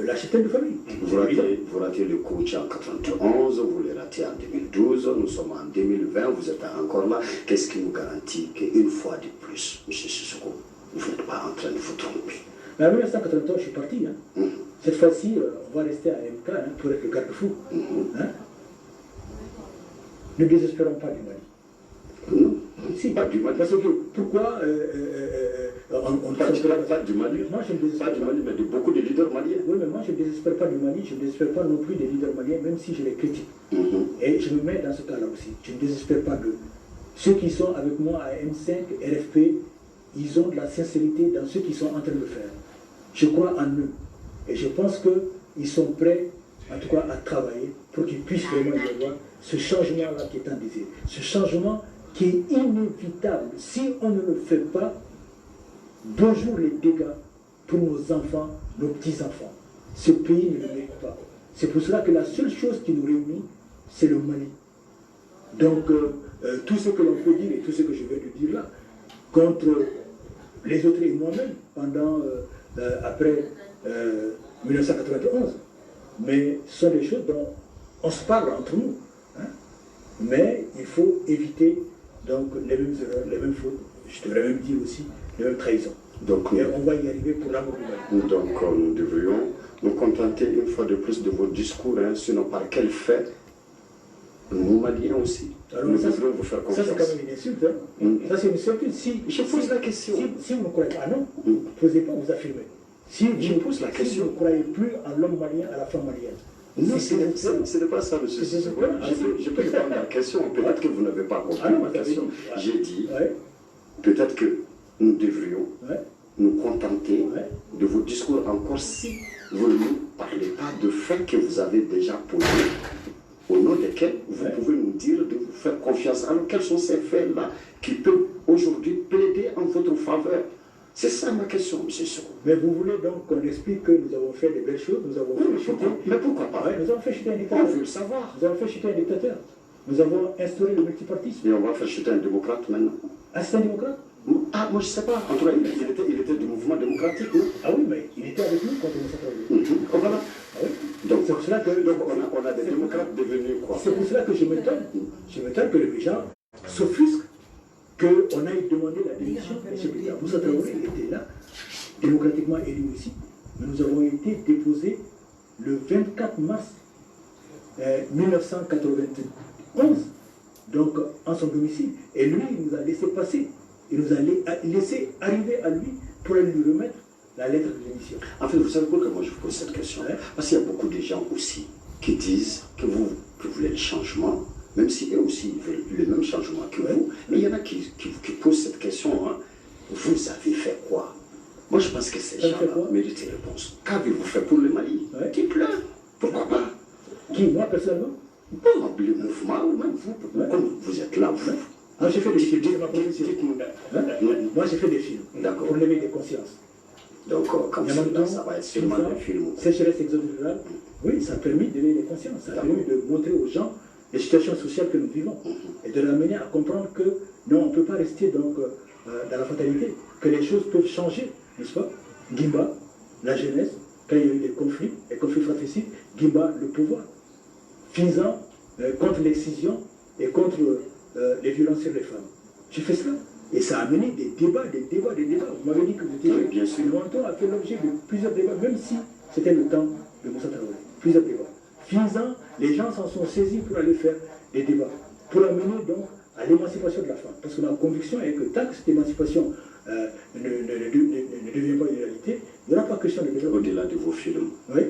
S2: l'architecte de famille.
S3: Vous ratez le coach en 91, vous le ratez en 2012, nous sommes en 2020, vous êtes encore là. Qu'est-ce qui nous garantit qu'une fois de plus, M. Sissoko, vous n'êtes pas en train de vous tromper?
S2: Mais en 1993, je suis parti. Cette fois-ci, on va rester à MK pour être le garde-fou. Ne désespérons pas du Mali.
S3: Non,
S2: si,
S3: pas du Mali.
S2: Parce que pourquoi on ne désespère
S3: pas du Mali?
S2: Moi, je ne désespère
S3: pas du Mali, mais de beaucoup de leaders maliens.
S2: Oui, mais moi, je ne désespère pas du Mali, je ne désespère pas non plus des leaders maliens, même si je les critique. Et je me mets dans ce cas-là aussi. Je ne désespère pas d'eux. Ceux qui sont avec moi à M5, RFP, ils ont de la sincérité dans ce qu'ils sont en train de faire. Je crois en eux. Et je pense qu'ils sont prêts, en tout cas, à travailler pour qu'ils puissent vraiment y avoir ce changement-là qui est en désir. Ce changement qui est inévitable. Si on ne le fait pas, bonjour les dégâts pour nos enfants, nos petits-enfants. Ce pays ne le mérite pas. C'est pour cela que la seule chose qui nous réunit, c'est le Mali. Donc, tout ce que l'on peut dire et tout ce que je vais te dire là, contre les autres et moi-même, après 1991, mais ce sont des choses dont on se parle entre nous. Mais il faut éviter donc les mêmes erreurs, les mêmes fautes, je devrais même dire aussi les mêmes trahisons. Donc, et on va y arriver pour l'amour du Mali.
S3: Donc nous devrions nous contenter une fois de plus de vos discours, sinon par quel fait nous Maliens aussi.
S2: Alors,
S3: nous devrions vous faire confiance.
S2: Ça c'est quand même une insulte. Ça c'est une insulte. Si,
S3: je pose la question.
S2: Si vous ne croyez pas, non, ne posez pas, vous affirmez. Si
S3: je pose la question.
S2: Si vous ne croyez plus en l'homme malien, à la femme malienne.
S3: Non, ce n'est pas ça, monsieur. Je peux répondre à la question. Peut-être que vous n'avez pas compris ma question. J'ai dit, peut-être que nous devrions nous contenter de vos discours encore si vous ne nous parlez pas de faits que vous avez déjà posés, au nom desquels vous pouvez nous dire de vous faire confiance. Alors, quels sont ces faits-là qui peuvent aujourd'hui plaider en votre faveur? C'est ça ma question, M. Sissoko.
S2: Mais vous voulez donc qu'on explique que nous avons fait de belles choses, nous avons fait chuter...
S3: Mais pourquoi pas?
S2: Nous avons fait chuter un dictateur.
S3: On veut le savoir.
S2: Nous avons fait chuter un dictateur. Nous avons instauré le multipartisme.
S3: Et on va faire chuter un démocrate maintenant.
S2: Ah, c'est un démocrate?
S3: Ah, moi je ne sais pas. En tout cas, il était du mouvement démocratique, non?
S2: Ah oui, mais il était avec nous quand on s'est travaillé.
S3: Voilà.
S2: Ah oui. Donc c'est pour cela que...
S3: Donc on a des démocrates devenus quoi?
S2: C'est pour cela que je m'étonne. Je m'étonne que les gens s'offusquent qu'on aille demander la démission de M. Président. Moussa Traoré était là, démocratiquement élu aussi, mais nous avons été déposés le 24 mars 1991, donc en son domicile. Et lui, il nous a laissé passer, il nous a laissé arriver à lui pour aller lui remettre la lettre de démission.
S3: En fait, vous savez pourquoi moi je vous pose cette question? Parce qu'il y a beaucoup de gens aussi qui disent que vous voulez le changement, même si eux aussi ils veulent le même changement que vous. Mais il y en a qui posent cette question, vous avez fait quoi? Moi je pense que ces gens-là méritent une réponse. Qu'avez-vous fait pour le Mali? Dites-le. Pourquoi pas?
S2: Qui? Moi personnellement?
S3: Bon, le mouvement, ou même vous, comme vous êtes là, vous.
S2: Moi j'ai fait des films, Moi j'ai fait des films pour l'éveil des consciences.
S3: Donc comme ça va être seulement des films.
S2: Sécheresse exode rurale, oui, ça a permis d'éveiller les consciences, ça a permis de montrer aux gens les situations sociales que nous vivons et de l'amener à comprendre que non, on ne peut pas rester donc dans la fatalité, que les choses peuvent changer, n'est-ce pas? Guimba, la jeunesse, quand il y a eu des conflits fratricides, Guimba, le pouvoir. Finzan, contre l'excision et contre les violences sur les femmes. J'ai fait cela. Et ça a amené des débats. Vous m'avez dit que vous étiez
S3: bien sûr.
S2: longtemps a fait l'objet de plusieurs débats, même si c'était le temps de Moussa Traoré. Plusieurs débats. Finissant, les gens s'en sont saisis pour aller faire des débats, pour amener donc à l'émancipation de la femme. Parce que ma conviction est que tant que cette émancipation ne devient pas une réalité, il n'y aura pas question de développement.
S3: Au-delà de vos films.
S2: Oui,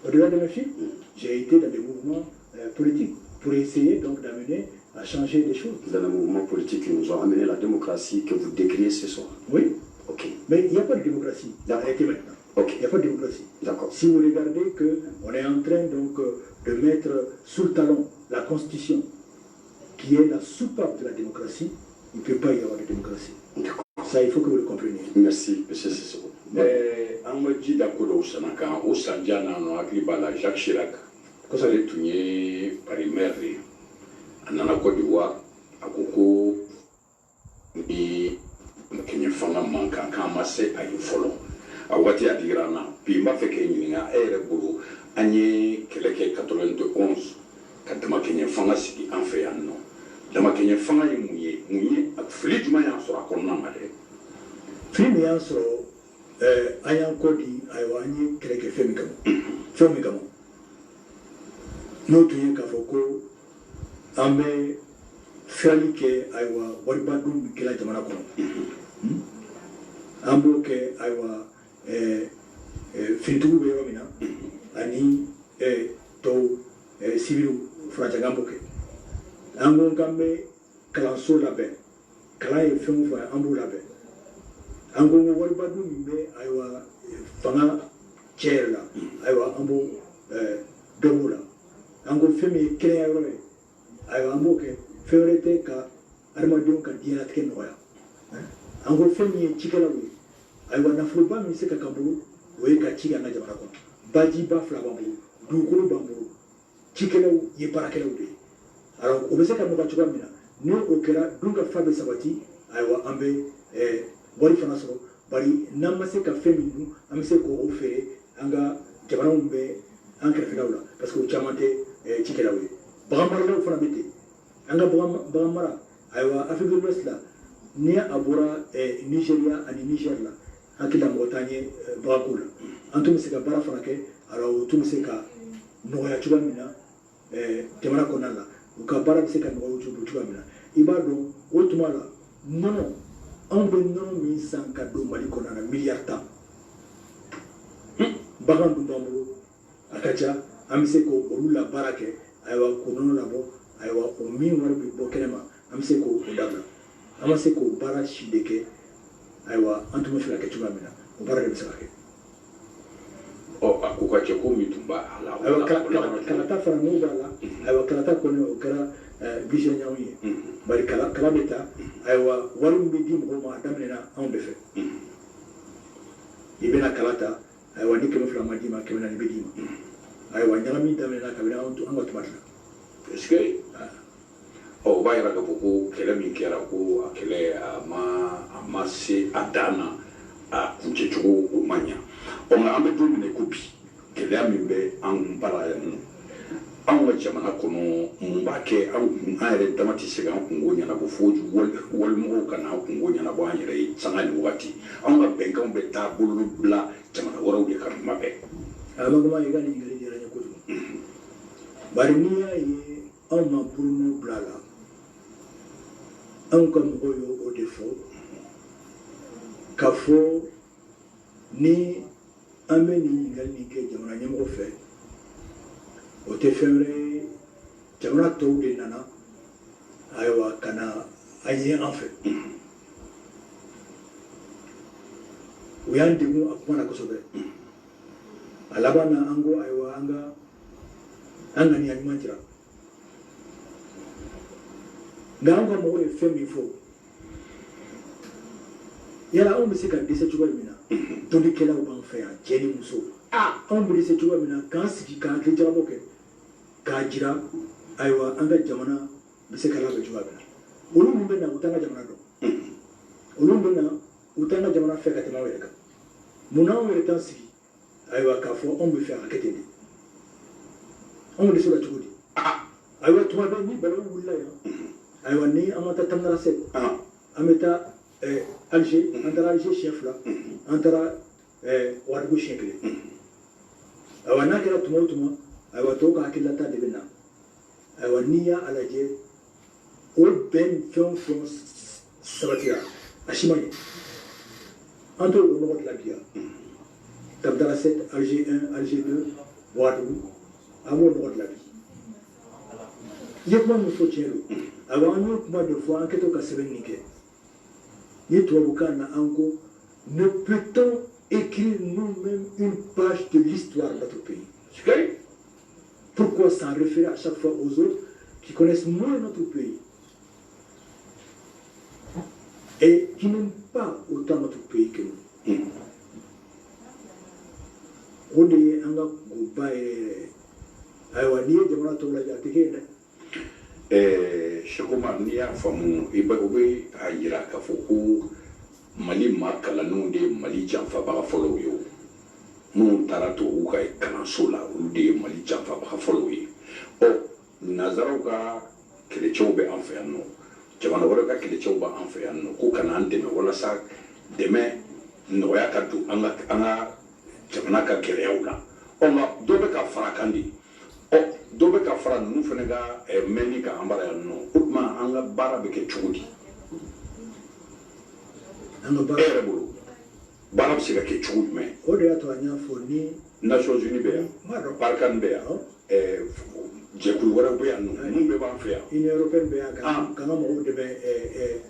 S2: au-delà de mes films, j'ai été dans des mouvements politiques pour essayer donc d'amener à changer des choses.
S3: Dans les mouvements politiques qui nous ont amené la démocratie que vous décriez ce soir.
S2: Oui.
S3: Ok.
S2: Mais il n'y a pas de démocratie dans réalité maintenant.
S3: Ok.
S2: Il n'y a pas de démocratie.
S3: D'accord.
S2: Si vous regardez qu'on est en train donc de mettre sous le talon la Constitution, qui est la soupape de la démocratie, il ne peut pas y avoir de démocratie.
S3: D'accord.
S2: Ça, il faut que vous le compreniez.
S3: Merci, M. Sissoko.
S1: an ma ji da ko dɔw sana kan o sanja na no hakili b'a la Jacques Chirac ale tun ye primaire de ye a nana Côte d'Ivoire a ko ko ni kɛɲɛ fanga man kan k'an ma se a ye fɔlɔ a waati a digira n na bi n b'a fɛ k'e ɲininka e yɛrɛ bolo an ye kɛlɛ kɛ 91 ka damakɛɲɛ fanga sigi an fɛ yan nɔ damakɛɲɛ fanga ye mun ye a fili jumɛn y'a sɔrɔ a kɔnɔna na dɛ
S2: fili min y'an sɔrɔ an y'an kɔ di ayiwa an ye kɛlɛ kɛ fɛn min kama n'o tun ye k'a fɔ ko an bɛ fɛrɛli kɛ ayiwa waribadon min kɛra jamana kɔnɔ an b'o kɛ ayiwa finitigiw bɛ yɔrɔ min na ani tɔw siviliw furancɛ an b'o kɛ an ko k'an bɛ kalanso labɛn kalan ye fɛn o fɛn an b'o labɛn an ko waribadon min bɛ ayiwa fanga cɛ yɛrɛ la ayiwa an b'o dɔ b'o la an ko fɛn min ye kɛnɛya yɔrɔ ye ayiwa an b'o kɛ fɛn wɛrɛ tɛ ka adamadenw ka diɲɛlatigɛ nɔgɔya an ko fɛn min ye cikɛlaw ye ayiwa nafoloba min bɛ se ka k'an bolo o ye ka ci kɛ an ka jamana kɔnɔ bajiba fila b'an bolo dugukolo b'an bolo cikɛlaw ye baarakɛlaw de ye alors o bɛ se ka nɔgɔya cogoya min na ni o kɛra dun ka fa bɛ sabati ayiwa an bɛ wari fana sɔrɔ bari n'an ma se ka fɛn min dun an bɛ se k'o feere an ka jamanaw bɛ an kɛrɛfɛlaw la parce que o caman tɛ cikɛlaw ye bagan maralaw fana bɛ ten an ka bagan mara ayiwa Afrique de l'Ouest la ni a bɔra Nigeria ani Niger la hakili la mɔgɔ t'an ye baganko la an tun bɛ se ka baara fana kɛ alors o tun bɛ se ka nɔgɔya cogoya min na jamana kɔnɔna la u ka baara bɛ se ka nɔgɔya cogoya min na i b'a dɔn o tuma la nɔnɔ anw bɛ nɔnɔ min san ka don Mali kɔnɔna na miliyari 10 bagan dun b'an bolo a ka ca an bɛ se k'olu la baara kɛ ayiwa k'o nɔnɔ labɔ ayiwa o min wari bɛ bɔ kɛnɛma an bɛ se k'o dabila an ma se k'o baara si de kɛ ayiwa an tun bɛ fɛ ka kɛ cogoya min na o baara de bɛ se ka kɛ.
S1: a ko ka cɛ ko min tun b'a la
S2: ayiwa kalata fara n'o b'a la ayiwa kalata kɔni o kɛra vision y'anw ye bari kala bɛ taa ayiwa wari min bɛ di mɔgɔw ma a daminɛna anw de fɛ i bɛna kala ta ayiwa ni 200 ma d'i ma 400 bɛ d'i ma ayiwa ɲagami daminɛna kabini an ka tuma de la
S1: est ce que o b'a yira k'a fɔ ko kɛlɛ min kɛra ko a kɛlɛ a ma se a dan na a kuncɛ cogo o ma ɲa nka an bɛ don min na ko bi gɛlɛya min bɛ an bara yan nɔ anw ka jamana kɔnɔ mun b'a kɛ an yɛrɛ dama tɛ se k'an kungo ɲɛnabɔ fo walimɔgɔw ka n'an kungo ɲɛnabɔ an yɛrɛ ye sanga ni wagati anw ka bɛnkanw bɛ taa bolo bila jamana wɛrɛw de kan tuma bɛɛ.
S2: Abagoma i ka ɲininkali diyara n ye kojugu bari n'i y'a ye anw ma bolonɔ bila a la anw ka mɔgɔw y'o de fɔ k'a fɔ ni an bɛ nin ɲininkali nin kɛ jamana ɲɛmɔgɔ fɛ o tɛ fɛn wɛrɛ ye jamana tɔw de nana ayiwa ka na a ye an fɛ u y'an degun a kuma na kosɛbɛ a laban na an ko ayiwa an ŋaniya ɲuman jira nka an ka mɔgɔw ye fɛn min fɔ yala anw bɛ se ka dɛsɛ cogoya min na tolikɛlaw b'an fɛ yan cɛ ni muso anw bɛ dɛsɛ cogoya min na k'an sigi k'an hakili jagabɔ kɛ k'a jira ayiwa an ka jamana bɛ se ka labɛn cogoya min na olu min bɛ na u t'an ka jamana dɔn olu bɛ na u t'an ka jamana fɛ ka tɛmɛ aw yɛrɛ kan munna anw yɛrɛ t'an sigi ayiwa k'a fɔ anw bɛ fɛ a ka kɛ ten de anw de sera cogo di ayiwa tuma bɛɛ ni balawu wulila yan ayiwa ni an ma taa Tamanrasset ameta Alger antara Alger chef là antara Ouagadougou chef là awana kera tuma awa to ka hakilata de bena awa niya alaje o ben fon sabatira ashimanye entre au nord de la Bia Tabdala 7 Alger 1 Alger 2 Ouagadougou au nord de la Bia yekma musochero awa anyo kuma de fois enquête ka sebenike ni to bukana anko ne peut-on écrire nous-mêmes une page de l'histoire de notre pays? Pourquoi s'en référer à chaque fois aux autres qui connaissent moins notre pays et qui n'aiment pas autant notre pays que nous? Ode anga goba aywa ni jamana to la jatike
S1: Shekoma ni ya famu iba obe ayira ka foko Mali makala non de Mali janfa ba follow yo non tarato uka kana sola de Mali janfa ba follow yi o nazaro ka kelecho be anfano jamana wala ka kelecho ba anfano ko kana ande me wala sa deme no ya ka du anga jamana ka keleula o ma do be ka farakandi o do be ka fara nu fenega meni ka ambara no utma anga bara be ke chudi Barab se ke chud me
S2: o de ato anya foni
S1: Nations Unies be Barkan be je ku wara be anu mun be ban fe
S2: Union Européenne be aga kana mo de be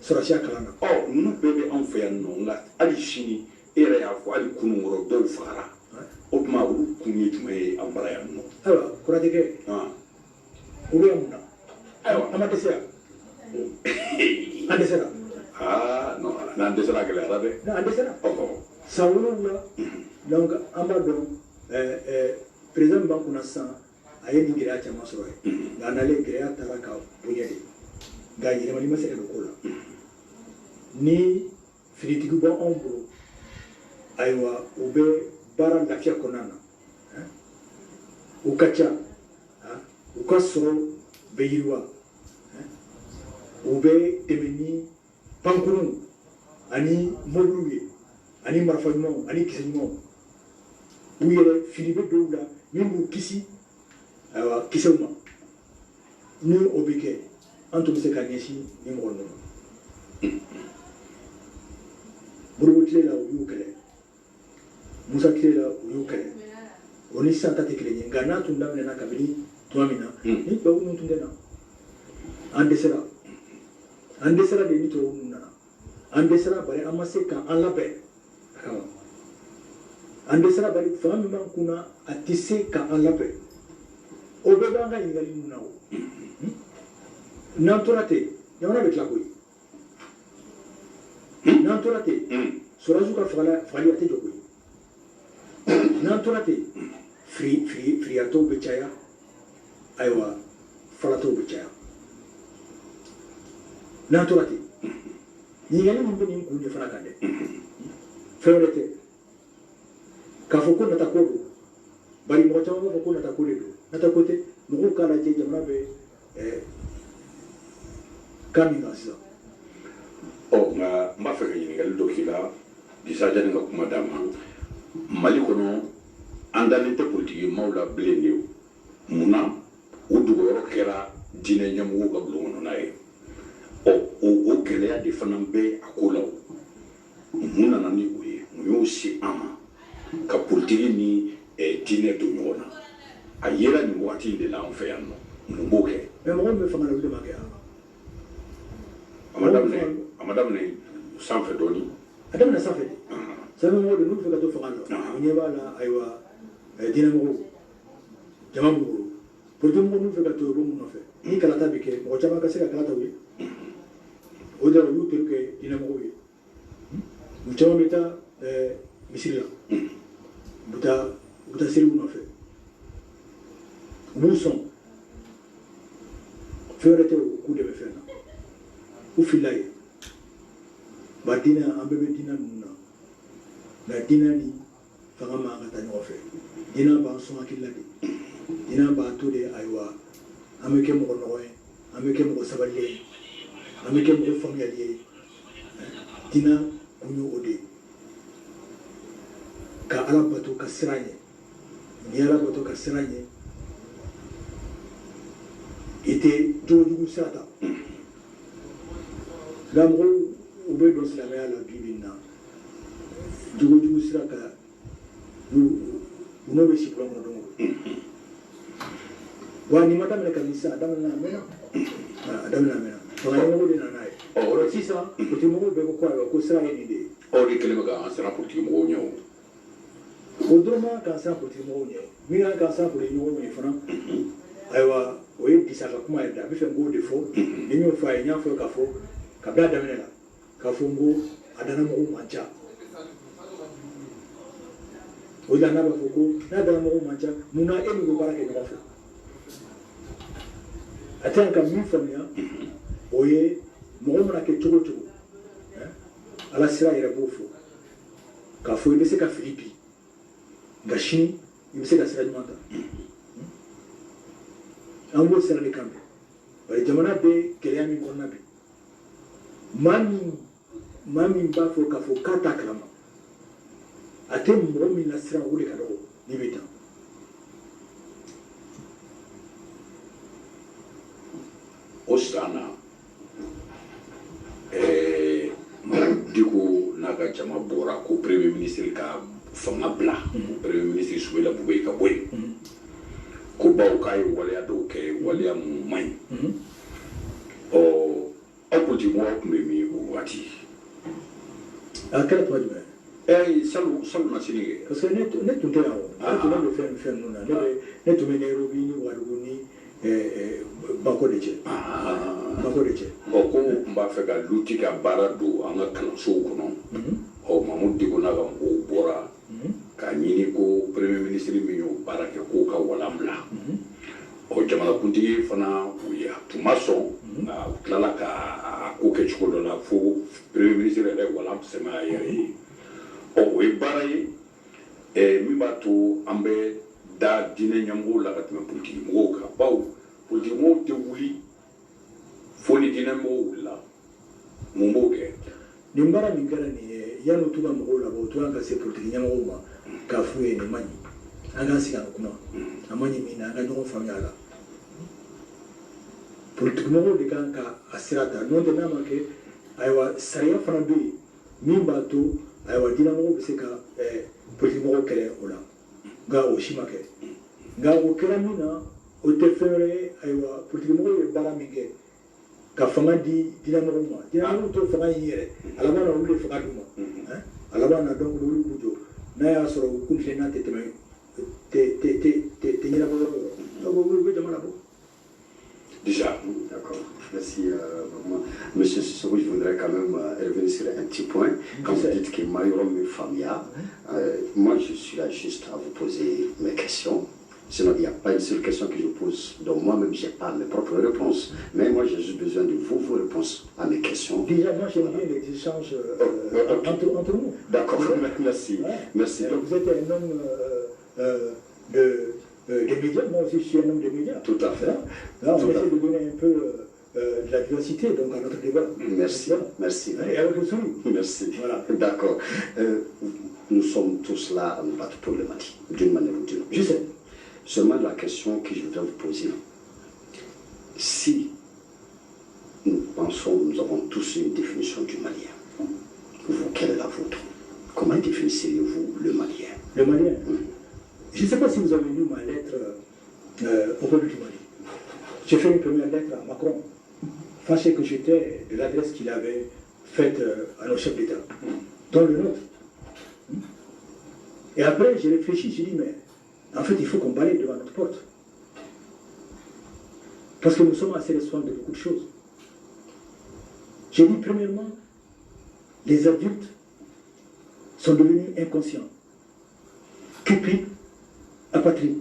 S2: sorashia kalana
S1: oh nu be an fe anu nga ali shini era ya fo ali kunu woro do fara o ma wu kunni tume ambara ya no
S2: awa kurate ke o be amuna awa amate sia ande sera
S1: no nande sera que la rabe
S2: na ande sera
S1: oh
S2: sawulo la donc ambado président banku na san ayeni gira chama soroy ganale gira taraka bunyede ga yire mali masere ko la ni filitigu bon ombro aywa ube bara lafia konana ukacha ukasoro beyirwa ube temeni pankuru ani moluye ani marfanymo ani kisenmo uyere filibe doula mingu kisi kisema ni obike anto se kanyeshi ni ngono burubutile la uyukele musa kile la uyukele oni santa tekele ngana tunda na kabili tuamina ni ba unu tundena andesera de ni to unna andesera bare amase kan alabe andesera bare fami man kuna atise kan alabe obeba nga ingali munao nantorate yona be tlakoy nantorate soraju ka fali ate jokoy nantorate free ato bechaya aywa falato bechaya nantorate ni yali mun beni kunje fana kande fewrete ka foko na takoro bari mo tawo mo foko na takole do na takote mo kala je jamna be kamina sisa
S1: o nga mafaka yini ngal dokila disaja nga kuma dama mali kono andalente politique mawla blende muna udugo yoro kera dine nyamu ga blongo nae o geleya de fana be akola muna nani oye mo si ama ka politique ni dine do nyona ayera ni wati de la enfer no mboke
S2: mais mo me fanga le ma ga
S1: amadam ne sanfɛ dɔɔni
S2: adam na sanfɛ sabe mo de nu fɛ ka to fanga no ni ba la aywa dina mo jama mo pour tout mo nu fɛ ka to ro mo fɛ ni kala ta bi ke mo jama ka se ka kala ta wi o de ru te ke dina mo wi mo jama meta misila buta siri mo fɛ mo son fɛrɛ te ku de be fɛ na u filaye badina ambebe dina nuna na dina ni fanga ma ngata nyofe dina ba so akilla de dina ba to de aywa ameke mo noye ameke mo saballe ameke mo familier dina kunyo ode ka ala bato ka siranye ni ala bato ka siranye ite jojugu sata lamro ube do silamaya la bibina jojugu siraka uno be shikwa ngodo wani madame kanisa adamna mena fanga mo de na nai oro sisa kuti mo be ko ko sira ni de
S1: ori kelema ga ansara politique mo nyo
S2: odroma ka sa politique mo nyo mi na ka sa politique mo nyo fana aiwa we disaka kuma da bi fen go de fo ni mi fa nya fo ka bla da menela ka fo ngo adana mo mancha o da na ba fo ko na da mo mancha muna emi go barake no fo atan ka min famia oye mo na ke chogo ala sira yere bofo ka fo ibe se ka Filipi gashi ibe se ka sira mata ambo sira de kambe bari jamana be kele ami konna be mami ba fo ka fo kata klama ate mo mi na sira wule ka do ni beta
S1: Ostana diko naga jama bora ko premier ministre ka fanga bla premier ministre subela bube ka boy ko baw kay wala do ke wala may o apoti mo ko mi wati
S2: akala to adme
S1: salu na sinige
S2: parce que net tout là to le faire nous là net to Nairobi ni waruguni bako de che
S1: ko mba fe ga luti ka barado anga kanso kono o mamudi ko na ga ko bora ka nyini ko premier ministre mi yo barake ko ka walamla o jamana kunti fana uya tumaso na klala ka ko ke chukolo na fo premier ministre le walam sema yeri o we baraye mi bato ambe da dine nyambo la ka tme politique mo ka baw politique mo te wuli foni dine mo la mo mo ke
S2: nimbara mingara ni yano tuba mo la bo tuanga se politique nyambo ma ka fuye ni mani anga sika kuma amani mina anga no famyala politique mo de kan ka asirata non de nama ke aywa sariya fana be mimba to aywa dina mo be se ka politique mo kele ola ga o shimake ga o keramina o tefere aywa politique mo be bara minge ka fanga di dina mo to fanga yere alabana wule fanga duma alabana donc wule kujo na ya soro kumse na te nyira bo jamana bo
S1: déjà
S3: d'accord. Merci vraiment. Monsieur Sissoko, je voudrais quand même revenir sur un petit point. Quand vous dites que Mayorom est familial, moi je suis là juste à vous poser mes questions. Sinon, il n'y a pas une seule question que je pose. Donc moi-même, je n'ai pas mes propres réponses. Mais moi, j'ai juste besoin de vos réponses à mes questions.
S2: Déjà, moi, j'aime bien les échanges entre nous.
S3: D'accord, merci.
S2: Ouais.
S3: Merci.
S2: Vous êtes un homme des médias, moi aussi, je suis un homme des médias.
S3: Tout à fait.
S2: Là, on essaie de donner un peu de la diversité donc, à notre débat.
S3: Merci. Merci.
S2: Et avec le sourire.
S3: Merci.
S2: Voilà.
S3: D'accord. Nous sommes tous là à nous battre pour le Mali, d'une manière ou d'une autre.
S2: Je sais.
S3: Seulement la question que je voudrais vous poser, si nous pensons, nous avons tous une définition du malien, vous, quelle est la vôtre? Comment définissez-vous le malien?
S2: Le malien. Je ne sais pas si vous avez lu ma lettre au peuple du Mali. J'ai fait une première lettre à Macron, fâché que j'étais de l'adresse qu'il avait faite à nos chefs d'État, dont le nôtre. Et après, j'ai réfléchi, j'ai dit, mais en fait, il faut qu'on balaye devant notre porte. Parce que nous sommes assez responsables de beaucoup de choses. J'ai dit, premièrement, les adultes sont devenus inconscients, cupides, apatrides.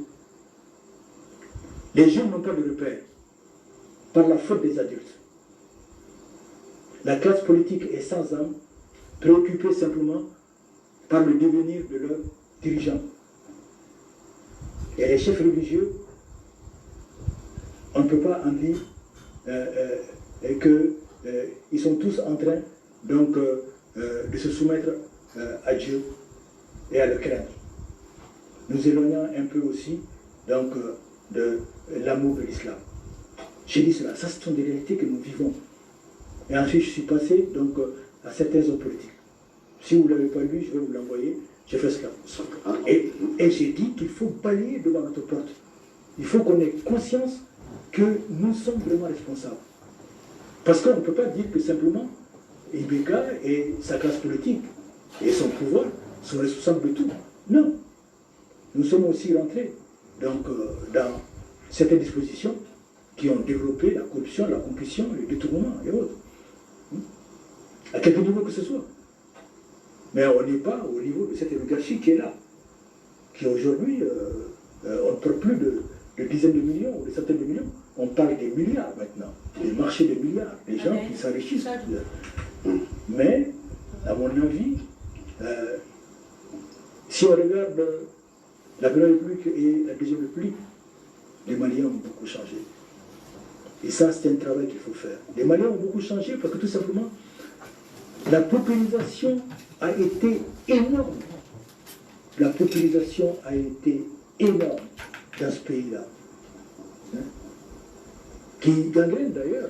S2: Les jeunes n'ont pas de repère par la faute des adultes. La classe politique est sans âme, préoccupée simplement par le devenir de leurs dirigeants. Et les chefs religieux, on ne peut pas en dire qu'ils sont tous en train donc, de se soumettre à Dieu et à le craindre. Nous éloignons un peu aussi donc, de l'amour de l'islam. J'ai dit cela, ça ce sont des réalités que nous vivons. Et ensuite je suis passé donc, à certains hommes politiques. Si vous ne l'avez pas lu, je vais vous l'envoyer, j'ai fait cela. Et j'ai dit qu'il faut balayer devant notre porte. Il faut qu'on ait conscience que nous sommes vraiment responsables. Parce qu'on ne peut pas dire que simplement Ibeka et sa classe politique et son pouvoir sont responsables de tout. Non. Nous sommes aussi rentrés donc, dans certaines dispositions qui ont développé la corruption, la concussion, le détournement et autres. À quelque niveau que ce soit. Mais on n'est pas au niveau de cette oligarchie qui est là, qui aujourd'hui, on ne parle plus de dizaines de millions ou de centaines de millions, on parle des milliards maintenant, des marchés de milliards, des gens qui s'enrichissent. Mais, à mon avis, si on regarde la Première République et la Deuxième République, les Maliens ont beaucoup changé. Et ça, c'est un travail qu'il faut faire. Les Maliens ont beaucoup changé parce que tout simplement, la paupérisation a été énorme. La paupérisation a été énorme dans ce pays-là. Hein? Qui gangrène d'ailleurs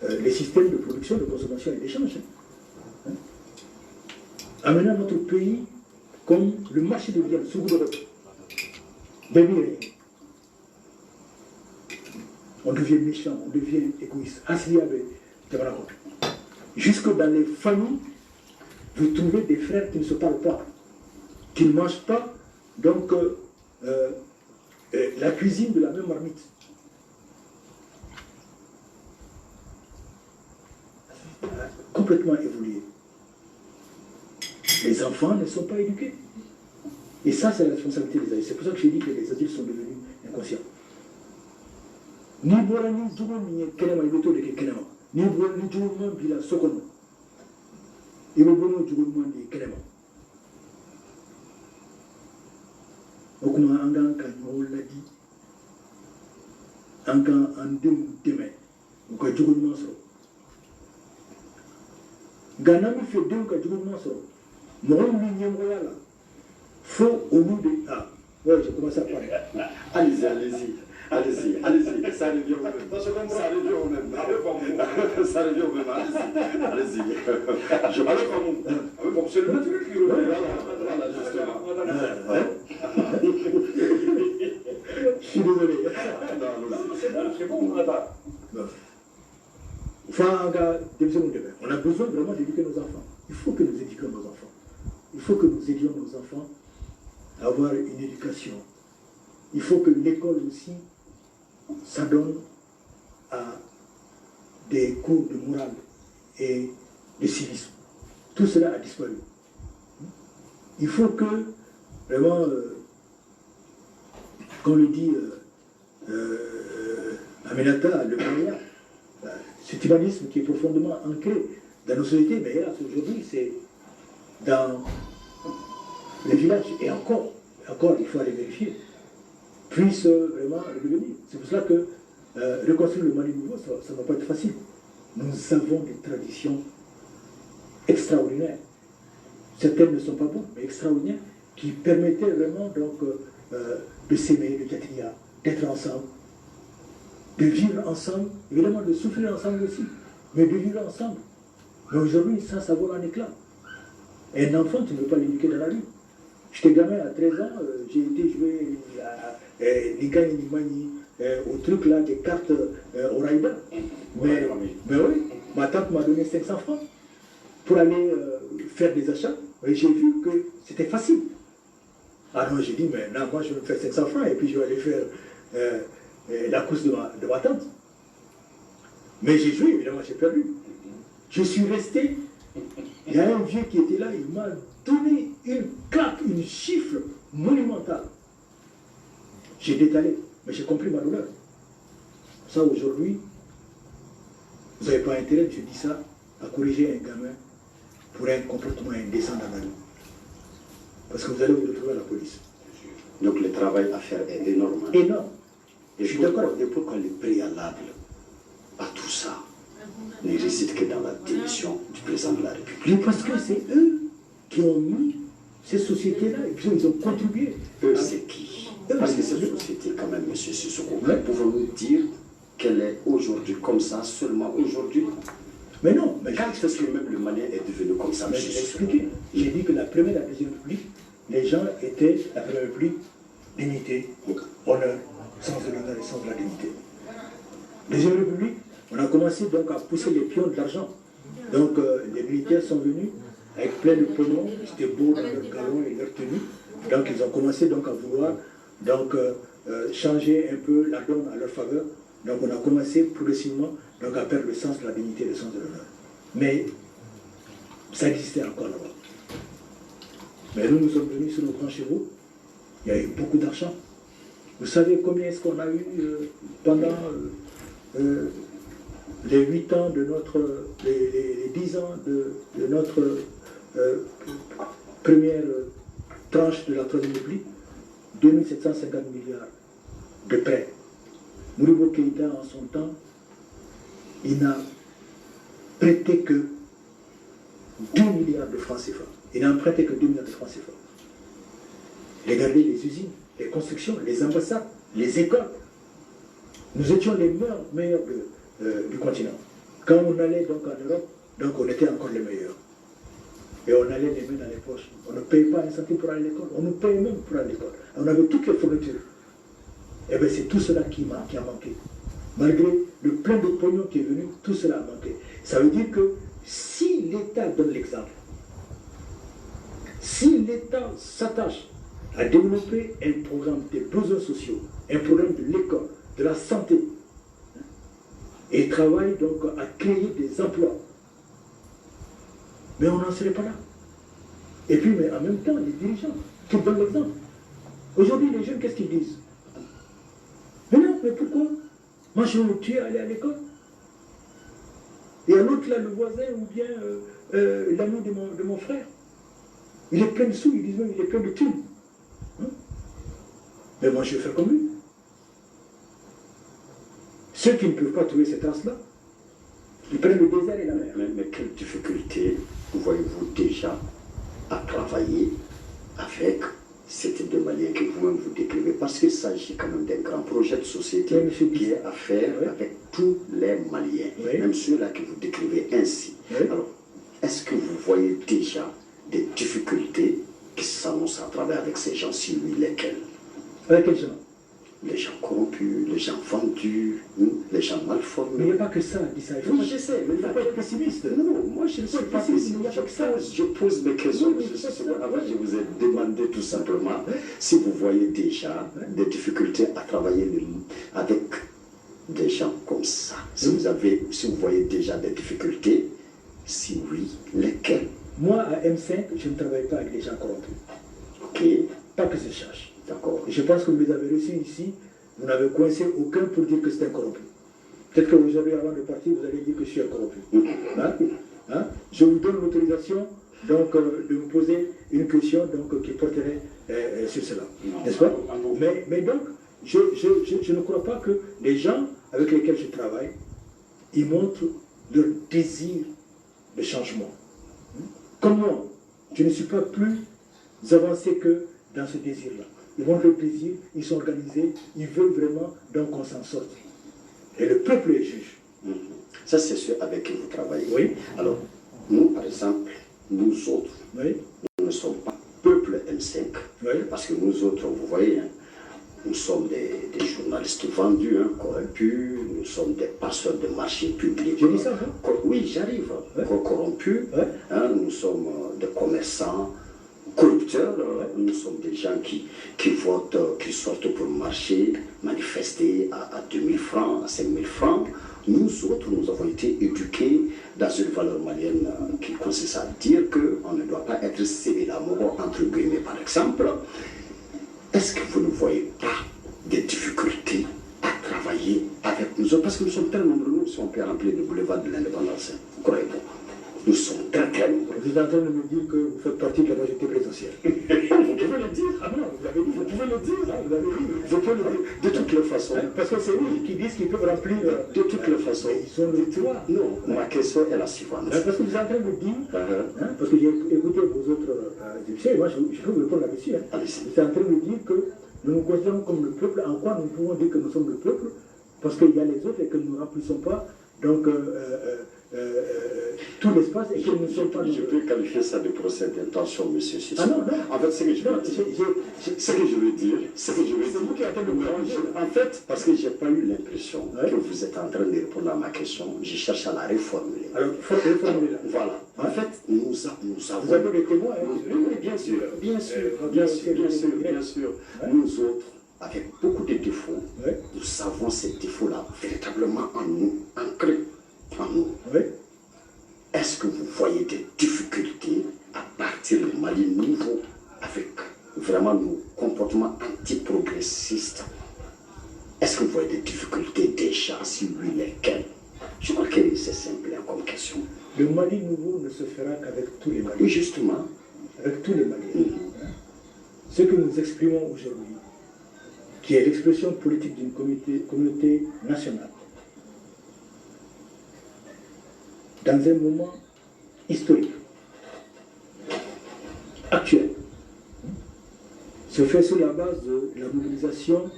S2: les systèmes de production, de consommation et d'échange. Hein? Amenant notre pays comme le marché de viande, sous d'Europe. On devient méchant, on devient égoïste. Jusque dans les familles, vous trouvez des frères qui ne se parlent pas, qui ne mangent pas donc la cuisine de la même marmite. Complètement évolué. Les enfants ne sont pas éduqués. Et ça, c'est la responsabilité des adultes. C'est pour ça que j'ai dit que les adultes sont devenus inconscients. Ni Borani, ni Kenema, ni Kenema. Ni Borani, ni Bila Sokono. Et vous voyez ni Kenema. Donc, on a un gars qui l'a dit. Un gars en demain. Donc, il y a un gars Ghana me fait deux cas de monstre. Mon ligne royale. Faut au bout de. Ah, ouais, je commence à parler.
S3: Allez-y, allez-y. Allez-y, allez-y, ça revient au même. Ça revient au même. Ça revient au même, allez-y. Allez-y. Je parle comme c'est le truc qui revient. Voilà, justement.
S2: Je suis désolé.
S3: Non, c'est bon, on n'a pas.
S2: On a besoin vraiment d'éduquer nos enfants. Il faut que nous éduquions nos enfants. Il faut que nous aidions nos enfants à avoir une éducation. Il faut que l'école aussi s'adonne à des cours de morale et de civisme. Tout cela a disparu. Il faut que, vraiment, comme le dit Aminata, le Maria, cet humanisme qui est profondément ancré dans nos sociétés, mais hélas, aujourd'hui, c'est dans les villages, et encore, il faut aller vérifier, puisse vraiment le devenir. C'est pour cela que reconstruire le Mali nouveau, ça ne va pas être facile. Nous avons des traditions extraordinaires. Certaines ne sont pas bonnes, mais extraordinaires, qui permettaient vraiment donc, de s'aimer, de tatilla, d'être ensemble, de vivre ensemble, évidemment de souffrir ensemble aussi, mais de vivre ensemble. Mais aujourd'hui, ça vole en éclat. Un enfant, tu ne peux pas l'éduquer dans la rue. J'étais gamin à 13 ans, j'ai été jouer à Ligani Nimani, au truc là, des cartes au Raïda. Mais oui, ma tante m'a donné 500 francs pour aller faire des achats. Et j'ai vu que c'était facile. Alors j'ai dit, mais non, moi je vais me faire 500 francs et puis je vais aller faire la course de ma tante. Mais j'ai joué, évidemment, j'ai perdu. Je suis resté. Il y a un vieux qui était là, il m'a donné une claque, une chiffre monumentale. J'ai détalé, mais j'ai compris ma douleur. Ça, aujourd'hui, vous n'avez pas intérêt, je dis ça, à corriger un gamin pour un comportement indécent dans la rue. Parce que vous allez vous retrouver à la police.
S3: Donc le travail à faire est énorme.
S2: Énorme.
S3: Et je suis d'accord. Et pourquoi le préalable à tout ça, ne réside que dans la démission du président de la République.
S2: Mais parce que c'est eux qui ont mis ces sociétés-là, et puis ils ont contribué.
S3: Eux, c'est qui? Parce que cette société, quand même, M. Sissoko, pouvons-nous dire qu'elle est aujourd'hui comme ça, seulement aujourd'hui?
S2: Mais non, mais
S3: quand est-ce que même le Malien est devenu comme ça, M. Sissoko?
S2: J'ai dit que la première et la deuxième République, les gens étaient, la première République, dignité, honneur, sens de l'honneur et sens de la dignité. Deuxième République, on a commencé donc à pousser les pions de l'argent. Donc les militaires sont venus avec plein de pognon, c'était beau dans leurs galons et leurs tenues. Donc ils ont commencé donc à vouloir donc, changer un peu la donne à leur faveur. Donc on a commencé progressivement donc, à perdre le sens de la dignité et le sens de l'honneur. Mais ça existait encore là-bas. Mais nous sommes venus sur nos grands chevaux, il y a eu beaucoup d'argent. Vous savez combien est-ce qu'on a eu pendant les 8 ans de notre, les 10 ans de notre première tranche de la Troisième République, 2750 milliards de prêts. Modibo Keïta, en son temps, il n'a prêté que 2 milliards de francs CFA. Il n'a emprunté que 2 milliards de francs CFA. Regardez les usines, les constructions, les ambassades, les écoles. Nous étions les meilleurs du continent. Quand on allait donc en Europe, donc on était encore les meilleurs. Et on allait les mains dans les poches. On ne payait pas un centime pour aller à l'école. On nous payait même pour aller à l'école. On avait toutes les fournitures. Et bien c'est tout cela qui a manqué. Malgré le plein de pognon qui est venu, tout cela a manqué. Ça veut dire que si l'État donne l'exemple, si l'État s'attache à développer un programme des besoins sociaux, un programme de l'école, de la santé, et travaille donc à créer des emplois, mais on n'en serait pas là. Et puis, mais en même temps, les dirigeants qui donnent l'exemple. Aujourd'hui, les jeunes, qu'est-ce qu'ils disent? Mais non, mais pourquoi? Moi, je veux me tuer à aller à l'école. Et à l'autre, là, le voisin ou bien l'ami de mon frère, il est plein de sous, ils disent même, il est plein de thunes. Hein? Mais moi, je vais faire comme lui. Ceux qui ne peuvent pas trouver cette race-là, ils prennent le désert et la mer.
S3: Mais quelle difficulté voyez-vous déjà à travailler avec ces types de Maliens que vous-même vous décrivez? Parce qu'il s'agit quand même d'un grand projet de société qui est à faire avec tous les Maliens, même ceux-là que vous décrivez ainsi. Alors, est-ce que vous voyez déjà des difficultés qui s'annoncent à travers avec ces gens, si oui, lesquels?
S2: Avec quels gens?
S3: Les gens corrompus, les gens vendus, les gens mal formés.
S2: Mais il n'y a pas que ça, dit ça.
S3: Oui, je sais, mais il ne faut pas être pessimiste. Non, moi je ne suis pas pessimiste. Je pose mes questions. Je vous ai demandé tout simplement si vous voyez déjà des difficultés à travailler avec des gens comme ça. Si vous voyez déjà des difficultés, si oui, lesquelles?
S2: Moi, à M5, je ne travaille pas avec des gens corrompus.
S3: Ok.
S2: Pas que je cherche.
S3: D'accord.
S2: Je pense que vous les avez reçus ici, vous n'avez coincé aucun pour dire que c'est un corrompu. Peut-être que vous avez, avant de partir, vous allez dire que je suis un corrompu. Hein? Je vous donne l'autorisation donc, de me poser une question donc, qui porterait sur cela. N'est-ce pas? Mais donc, je ne crois pas que les gens avec lesquels je travaille, ils montrent leur désir de changement. Comme moi, je ne suis pas plus avancé que dans ce désir-là. Ils montrent le désir, ils sont organisés, ils veulent vraiment donc qu'on s'en sorte. Et le peuple est juge.
S3: Ça, c'est ceux avec qui vous travaillez.
S2: Oui.
S3: Alors, nous, par exemple, nous autres, nous ne sommes pas peuple M5, parce que nous autres, vous voyez, hein, nous sommes des journalistes vendus, hein, corrompus, nous sommes des passeurs de marchés publics.
S2: Je dis ça, hein?
S3: Oui, j'arrive. Corrompus, hein, nous sommes des commerçants, corrupteurs, nous sommes des gens qui votent, qui sortent pour marcher, manifester à 2000 francs, à 5000 francs. Nous autres, nous avons été éduqués dans une valeur malienne qui consiste à dire qu'on ne doit pas être cédé la mort, entre guillemets, par exemple. Est-ce que vous ne voyez pas des difficultés à travailler avec nous autres? Parce que nous sommes très nombreux, si on peut remplir le boulevard de l'indépendance, croyez-moi. Nous sommes très très nombreux.
S2: Vous êtes en train de me dire que vous faites partie de la majorité présidentielle.
S3: Vous pouvez le dire.
S2: Ah non, vous l'avez dit.
S3: Vous pouvez le dire. Vous l'avez dit. Je peux le dire. De toutes les façons. façon...
S2: Parce que c'est eux qui disent qu'ils peuvent remplir...
S3: De toutes les façons...
S2: Ils ont le droit.
S3: Non, ma question est la suivante.
S2: Parce que vous êtes en train de dire... parce que j'ai écouté vos autres députés, et moi je peux vous répondre là-dessus. Vous êtes en train de dire que nous nous considérons comme le peuple. En quoi nous pouvons dire que nous sommes le peuple? Parce qu'il y a les autres et que nous ne remplissons pas. Donc... tout l'espace et que nous ne sommes pas...
S3: Je peux qualifier ça de procès d'intention, monsieur Sissoko.
S2: Ah non, non.
S3: En fait, ce que je veux dire,
S2: c'est vous qui êtes en train de me ranger.
S3: En fait, parce que je n'ai pas eu l'impression que vous êtes en train de répondre à ma question, je cherche à la reformuler.
S2: Alors, il faut reformuler là.
S3: Voilà. En fait, nous avons...
S2: Vous avez des témoins, hein?
S3: Oui, bien sûr, bien sûr. Nous autres, avec beaucoup de défauts, nous savons ces défauts-là véritablement en nous, ancrés en nous. Est-ce que vous voyez des difficultés à partir du Mali nouveau avec vraiment nos comportements antiprogressistes? Est-ce que vous voyez des difficultés déjà, si oui, lesquelles? Je crois que c'est simple comme question.
S2: Le Mali nouveau ne se fera qu'avec tous les Maliens.
S3: Oui, justement.
S2: Avec tous les Maliens. Ce que nous exprimons aujourd'hui, qui est l'expression politique d'une communauté nationale, dans un moment historique, actuel, se fait sur la base de la mobilisation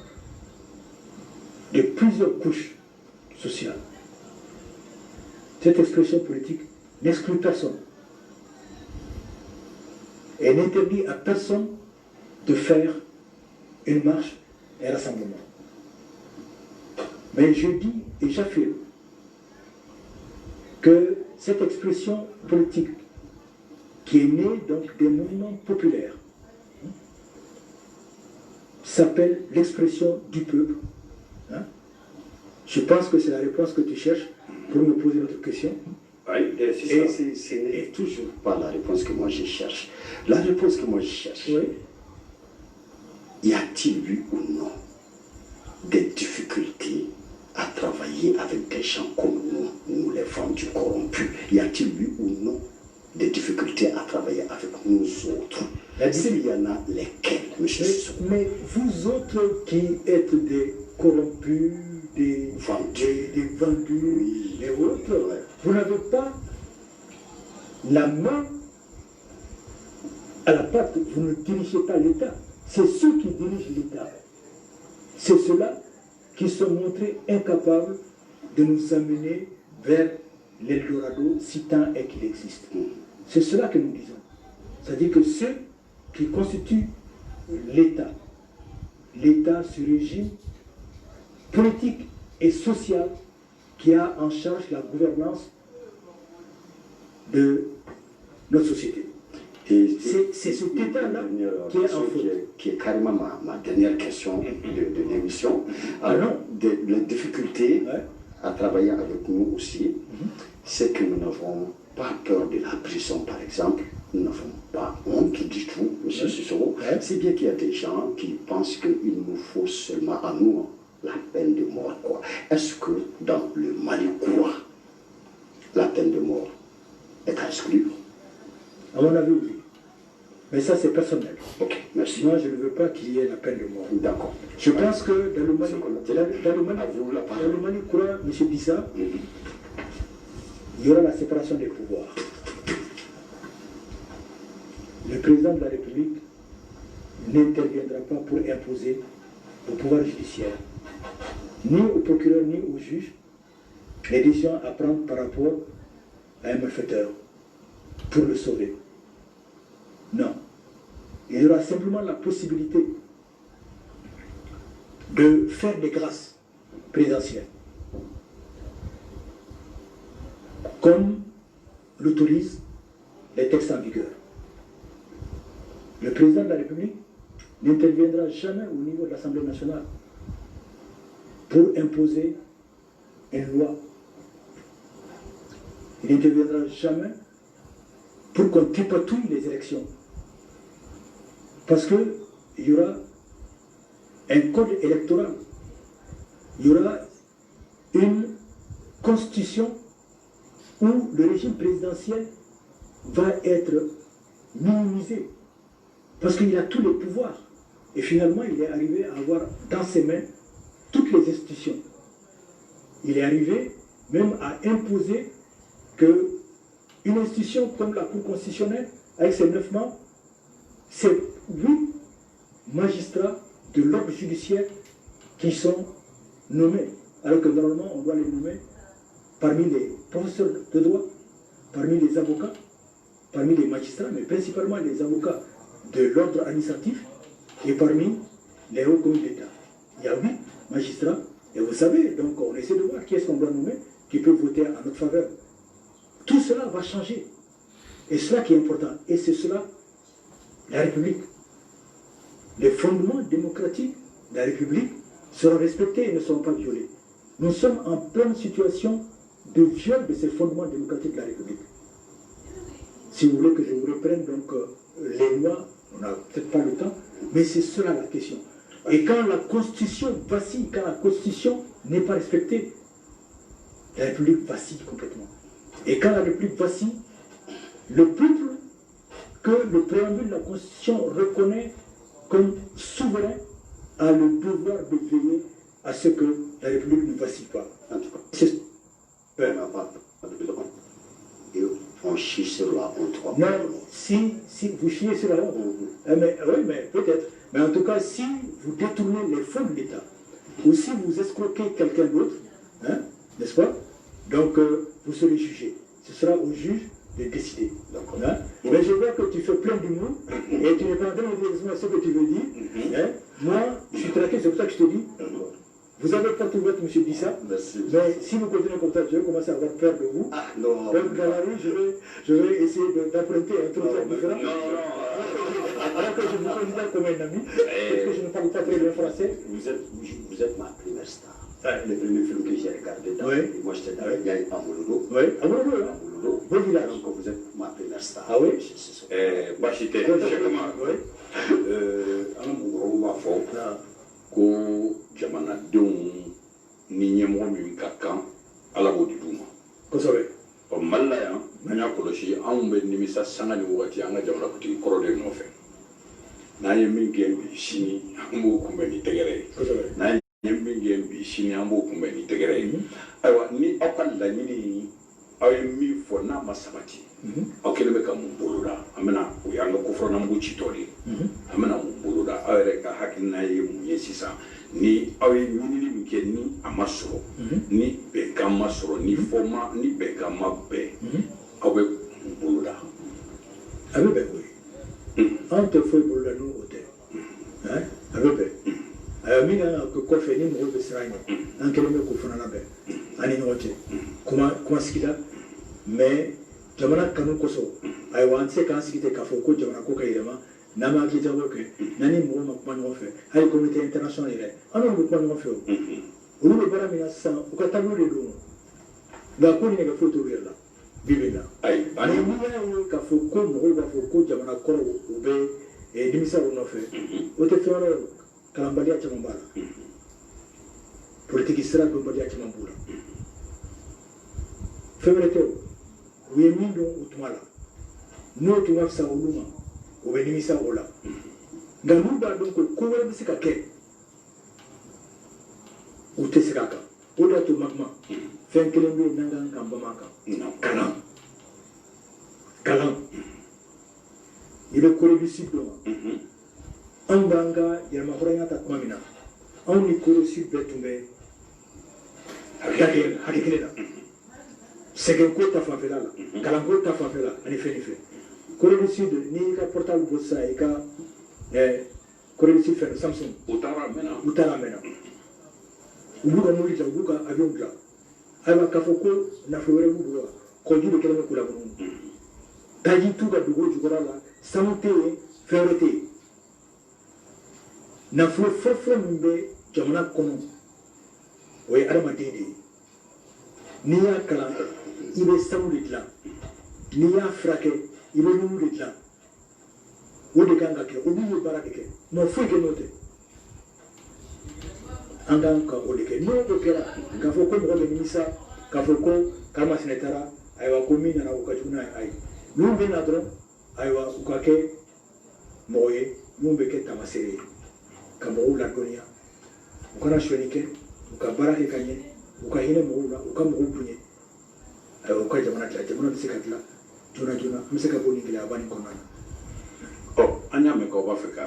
S2: de plusieurs couches sociales. Cette expression politique n'exclut personne et n'interdit à personne de faire une marche et un rassemblement. Mais je dis et j'affirme que cette expression politique qui est née donc des mouvements populaires s'appelle l'expression du peuple. Je pense que c'est la réponse que tu cherches pour me poser notre question.
S3: Oui, ce n'est toujours pas la réponse que moi je cherche. La réponse que moi je cherche, y a-t-il eu ou non des difficultés à travailler avec des gens comme nous les vendus corrompus? Y a-t-il eu ou non des difficultés à travailler avec nous autres? S'il y en a, lesquelles, monsieur Sissoko?
S2: Mais vous autres qui êtes des corrompus, des vendus, et autres, vous n'avez pas la main à la pâte, vous ne dirigez pas l'État. C'est ceux qui dirigent l'État. C'est ceux-là qui sont montrés incapables de nous amener vers l'Eldorado, si tant est qu'il existe. C'est cela que nous disons. C'est-à-dire que ceux qui constituent l'État, ce régime politique et social qui a en charge la gouvernance de notre société.
S3: Et
S2: c'est cet État-là qui est en faute.
S3: Qui est carrément ma dernière question de l'émission.
S2: Alors,
S3: les difficultés à travailler avec nous aussi, c'est que nous n'avons pas peur de la prison, par exemple. Nous n'avons pas honte du tout, M. Sissoko. C'est bien qu'il y a des gens qui pensent qu'il nous faut seulement à nous la peine de mort. Est-ce que dans le Mali courant, la peine de mort est à exclure?
S2: À mon avis, oui. Mais ça, c'est personnel.
S3: Ok, merci.
S2: Moi, je ne veux pas qu'il y ait la peine de mort.
S3: D'accord.
S2: Je pense que dans le Mali, dans le Mali courant, M. Bissa, il y aura la séparation des pouvoirs. Le président de la République n'interviendra pas pour imposer au pouvoir judiciaire, ni au procureur, ni au juge, les décisions à prendre par rapport à un malfaiteur pour le sauver. Non. Il y aura simplement la possibilité de faire des grâces présidentielles, comme l'autorisent les textes en vigueur. Le président de la République n'interviendra jamais au niveau de l'Assemblée nationale pour imposer une loi. Il n'interviendra jamais pour qu'on tripatouille les élections. Parce qu'il y aura un code électoral, il y aura une constitution où le régime présidentiel va être minimisé. Parce qu'il a tous les pouvoirs. Et finalement, il est arrivé à avoir dans ses mains toutes les institutions. Il est arrivé même à imposer qu'une institution comme la Cour constitutionnelle, avec ses 9 membres, c'est 8 magistrats de l'ordre judiciaire qui sont nommés, alors que normalement on doit les nommer parmi les professeurs de droit, parmi les avocats, parmi les magistrats, mais principalement les avocats de l'ordre administratif et parmi les hauts commis d'État. Il y a 8 magistrats, et vous savez, donc on essaie de voir qui est-ce qu'on doit nommer, qui peut voter en notre faveur. Tout cela va changer. Et cela qui est important. Et c'est cela, la République. Les fondements démocratiques de la République seront respectés et ne seront pas violés. Nous sommes en pleine situation de viol de ces fondements démocratiques de la République. Si vous voulez que je vous reprenne donc les lois, on n'a peut-être pas le temps, mais c'est cela la question. Et quand la Constitution vacille, quand la Constitution n'est pas respectée, la République vacille complètement. Et quand la République vacille, le peuple que le préambule de la Constitution reconnaît comme souverain a le devoir de veiller à ce que la République ne vacille pas.
S3: En tout cas,
S2: C'est
S3: on n'a pas de droit. Et on chie sur la honte.
S2: non, si vous chiez sur la honte, oui, mais peut-être. Mais en tout cas, si vous détournez les fonds de l'État, ou si vous escroquez quelqu'un d'autre, hein, n'est-ce pas? Donc, vous serez jugé. Ce sera au juge de décider. Hein? Mais je vois que tu fais plein d'humour et tu n'es pas en train de dire ce que tu veux dire. Hein? Moi, je suis traqué, c'est pour ça que je te dis. Vous avez pas tout ouverte, monsieur Dissa.
S3: Merci.
S2: Mais si vous continuez comme ça, je vais commencer à avoir peur de vous.
S3: Ah, non.
S2: Donc, dans la rue, je vais essayer d'emprunter un trottoir différent. Alors que je vous considère comme un ami, parce que je ne parle pas très bien français.
S3: Vous êtes ma première star. Le premier film que j'ai regardé, moi j'étais dans le Gaï à Mouloudou.
S2: Oui, à Mouloudou. Bon village.
S3: Donc vous êtes ma première star.
S2: Ah oui?
S1: Bachite, Chekama, an mɔgɔkɔrɔbaw b'a fɔ ko jamanadenw ni ɲɛmɔgɔ min ka kan ala b'o di d'u ma.
S2: Kosɛbɛ.
S1: Ɔ Mali la yan an y'a kɔlɔsi anw bɛ nimisa sanga ni wagati an ka jamanakuntigi kɔrɔ de nɔfɛ n'an ye min kɛ bi sini an b'o kunbɛn ni tɛgɛrɛ ye.
S2: Kosɛbɛ.
S1: N'an ye min kɛ bi sini an b'o kunbɛn ni tɛgɛrɛ ye. Ayiwa ni aw ka laɲini aw ye min fɔ n'a ma sabati aw kɛlen bɛ ka mun boloda an bɛna o y'an ka kofɔrɔnamugu citɔ de ye an bɛna mun boloda aw yɛrɛ ka hakilina ye mun ye sisan ni aw ye ɲinini min kɛ ni a ma sɔrɔ ni bɛnkan ma sɔrɔ ni bɛnkan ma bɛn aw bɛ mun boloda.
S2: A bɛ bɛn koyi anw tɛ foyi boloda n'o tɛ a bɛ bɛn min kan ka kɛ kɔfɛ ni mɔgɔw bɛ siran ɲɛ an kɛlen bɛ k'o fana labɛn an ni ɲɔgɔn cɛ kuma sigila mais jamana kanu kosɔn ayiwa an tɛ se k'an sigi ten k'a fɔ ko jamana ko ka yɛlɛma n'an ma hakili jagabɔ kɛ n'an ni mɔgɔw ma kuma ɲɔgɔn fɛ hali communauté internationale yɛrɛ an n'olu bɛ kuma ɲɔgɔn fɛ o olu bɛ baara min na sisan u ka taabolo de don nka ko ni nɛgɛ foyi t'olu yɛrɛ la bi bi in na mais n'i y'a ye k'a fɔ ko mɔgɔw b'a fɔ ko jamana kɔrɔw u bɛ nimisa o nɔfɛ o tɛ fɛn wɛrɛ ye kalanbaliya caman b'a la politiki sira dɔnbaliya caman b'u la fɛn wɛrɛ tɛ o u ye min dɔn o tuma la n'o tun ka fisa olu ma o bɛ nimisa o la nka n'u b'a dɔn ko ko wɛrɛ bɛ se ka kɛ u tɛ segin a kan o de y'a to Magma fɛn kelen bɛ yen n'an kan bamanan kan kalan i bɛ Corée du Sud dɔn wa anw b'an ka yɛlɛmahɔrɔnya ta tuma min na anw ni Corée du Sud bɛɛ tun bɛ hakɛ kelen na sɛgɛnko ta fanfɛla la kalanko ta fanfɛla ani fɛn ni fɛn Corée du Sud n'i y'i ka portable bɔ sisan i ka Corée du Sud fɛn Samsung
S1: u taara a mɛnna
S2: u b'u ka mobili dilan u b'u ka avion dilan ayiwa k'a fɔ ko nafolo wɛrɛ b'u bolo wa kɔju de kɛlen bɛ k'u labɔ taji t'u ka dugu jukɔrɔla la sanu tɛ yen fɛn wɛrɛ tɛ yen nafolo fɔlɔfɔlɔ min bɛ jamana kɔnɔ o ye adamaden de ye n'i y'a kalan i bɛ sanu de dilan n'i y'a furakɛ i bɛ nunu de dilan o de kan ka kɛ olu ye baara de kɛ mɛ foyi kɛ n'o tɛ an kan ka o de kɛ n'o kɛra k'a fɔ ko mɔgɔ bɛ nimisa k'a fɔ ko k'a masina taara ayiwa ko min nana o ka jugu n'a ye ayi n'u bɛ na dɔrɔn ayiwa u ka kɛ mɔgɔ ye minnu bɛ kɛ taamasere ye ka mɔgɔw ladɔnniya u kana sonyani kɛ u ka baara kɛ ka ɲɛ u ka hinɛ mɔgɔw la u ka mɔgɔw bonya u ka jamana dilan jamana bɛ se ka dilan joona joona an bɛ se ka bɔ nin gɛlɛyaba nin kɔnɔna na.
S1: an y'a mɛn k'aw b'a fɛ ka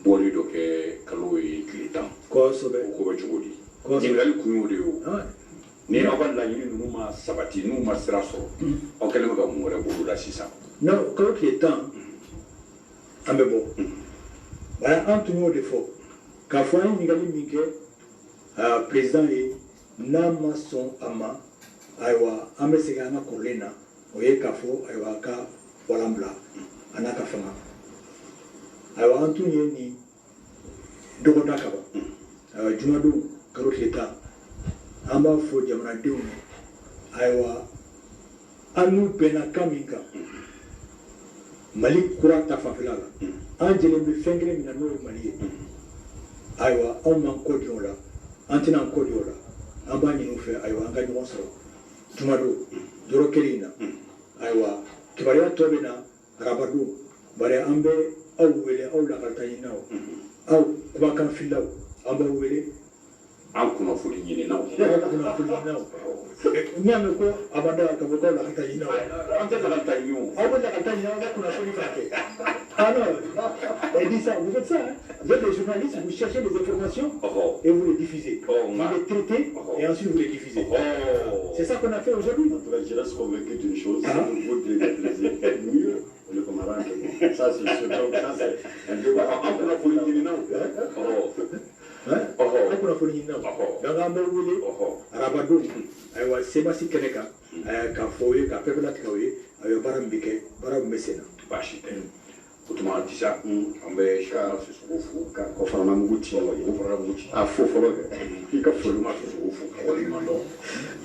S1: bɔli dɔ kɛ kalo ye tile 10.
S2: kosɛbɛ
S1: o ko bɛ cogo di. ɲininkali kun y'o de ye o. ni aw ka laɲini ninnu ma sabati n'u ma sira sɔrɔ aw kɛlen bɛ ka mun wɛrɛ bolo la sisan.
S2: non kalo tile 10 an bɛ bɔ bari an tun y'o de fɔ k'a fɔ an ye ɲininkali min kɛ président ye n'a ma sɔn a ma ayiwa an bɛ segin an ka kɔrɔlen na o ye k'a fɔ ayiwa a ka walan bila a n'a ka fanga ayiwa an tun ye nin dɔgɔda ka ban ayiwa jumadon kalo tile 10 an b'a fɔ jamanadenw ye ayiwa an n'u bɛnna kan min kan mali kura ta fanfɛla la an jɛlen bɛ fɛn kelen min na n'o ye mali ye ayiwa anw m'an kɔ di o la an tɛna an kɔ di o la an b'a ɲini u fɛ ayiwa an ka ɲɔgɔn sɔrɔ jumadon yɔrɔ kelen in na ayiwa kibaruya tɔ bɛ na arabadon bari an bɛ aw wele aw lakalita ɲininaw aw kumakan fililaw an b'aw wele
S1: an kunnafoni ɲininaw
S2: kunnafoni ɲininaw n y'a mɛn ko abada ka fɔ k'aw lakalita ɲininaw
S1: an tɛ lakalita ɲini o
S2: aw bɛ lakalita ɲini aw ka kunnafoni fana kɛ ah non elle dit ça vous faites ça hein? Vous êtes des journalistes vous cherchez des informations et vous les diffusez vous les traitez et ensuite vous les diffusez c'est ça qu'on a fait aujourd'hui.
S3: En tout cas, je reste convaincu d'une chose, vous devez maîtriser mieux le camarade que moi. Ça, c'est sûr. Donc, ça, c'est un peu...
S1: an kunnafoni ɲininaw
S2: an kunnafoni ɲininaw donc an bɛ wele arabadon ayiwa semasi kɛnɛ kan k'a fɔ o ye ka pɛpɛ latigɛ o ye ayiwa baara min bɛ kɛ baara min bɛ sen na.
S1: baasi tɛ o tuma disa an bɛ Cheikh Sissoko fo
S3: ka kɔfɛrɛnna mugu ci a fo fɔlɔ kɛ
S1: k'i ka foli ma Sissoko fo ka waleɲuman dɔn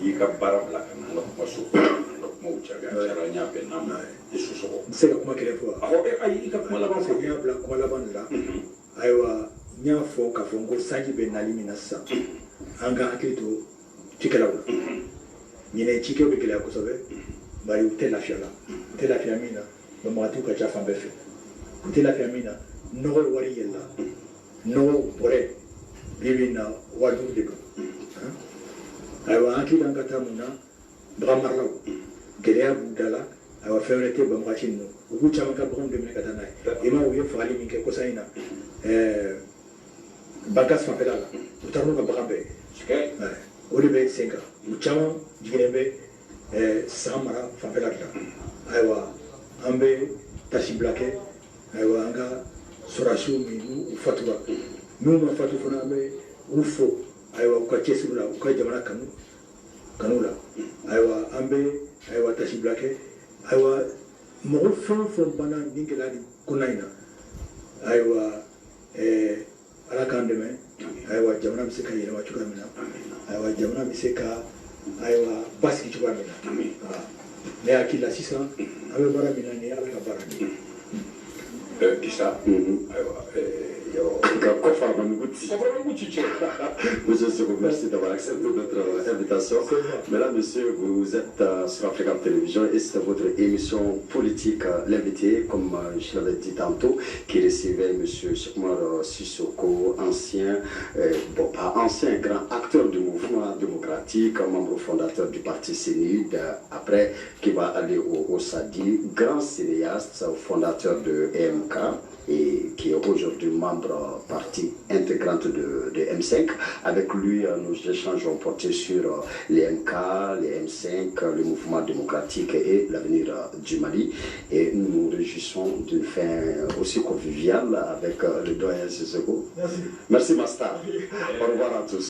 S1: i y'i ka baara bila ka na an ka kuma so an ka kumaw jaabi a diyara n y'a bɛɛ n'a ma i Sissoko.
S2: n bɛ se ka kuma kelen fɔ wa.
S1: ayi i ka kuma laban fɔ.
S2: n y'a bila kuma laban de la ayiwa n y'a fɔ k'a fɔ n ko sanji bɛ nali min na sisan an ka hakili to cikɛlaw la ɲinɛ cikɛw bɛ gɛlɛya kosɛbɛ bari u tɛ lafiya la u tɛ lafiya min na banbagatiw ka ca fan bɛɛ fɛ u tɛ lafiya min na nɔgɔ wari yɛlɛla nɔgɔ bɔrɛ bi bi in na 5000 de don ayiwa an hakili an ka taa mun na bagan maralaw gɛlɛya b'u da la ayiwa fɛn wɛrɛ tɛ banbagati ninnu u k'u caman ka baganw de minɛ ka taa n'a ye i ma u ye fagali min kɛ kɔsa in na bankas fanfɛla la u taara n'u ka bagan bɛɛ ye o de bɛ sen kan u caman jiginnen bɛ san mara fanfɛla de la ayiwa an bɛ tasibila kɛ ayiwa an ka sɔrɔdasiw min n'u fatura n'u ma fatu fana an bɛ u fo ayiwa u ka cɛsiri la u ka jamana kanu la ayiwa an bɛ ayiwa tasibila kɛ ayiwa mɔgɔ fɛn o fɛn banna nin gɛlɛya nin kɔnɔna in na ayiwa ala k'an dɛmɛ ayiwa jamana bɛ se ka yɛlɛma cogoya min na ayiwa jamana bɛ se ka ayiwa basigi cogoya min na ne hakili la sisan an bɛ baara min na nin ye ala ka baara de ye.
S1: Disa
S3: Monsieur Sissoko, merci d'avoir accepté notre invitation. Mesdames, Messieurs, vous êtes sur Africa Télévision et c'est votre émission politique, l'invité, comme je l'avais dit tantôt, qui recevait Monsieur Cheikh Sissoko, ancien, bon pas ancien, grand acteur du mouvement démocratique, membre fondateur du parti CNUD, après qui va aller au SADI, grand cinéaste, fondateur de EMK, et qui est aujourd'hui membre partie intégrante de M5. Avec lui, nous échanges ont porté sur les MK, les M5, le mouvement démocratique et l'avenir du Mali. Et nous nous réjouissons d'une fin aussi conviviale avec le doyen Sissoko.
S2: Merci.
S3: Merci, Master. Au revoir à tous.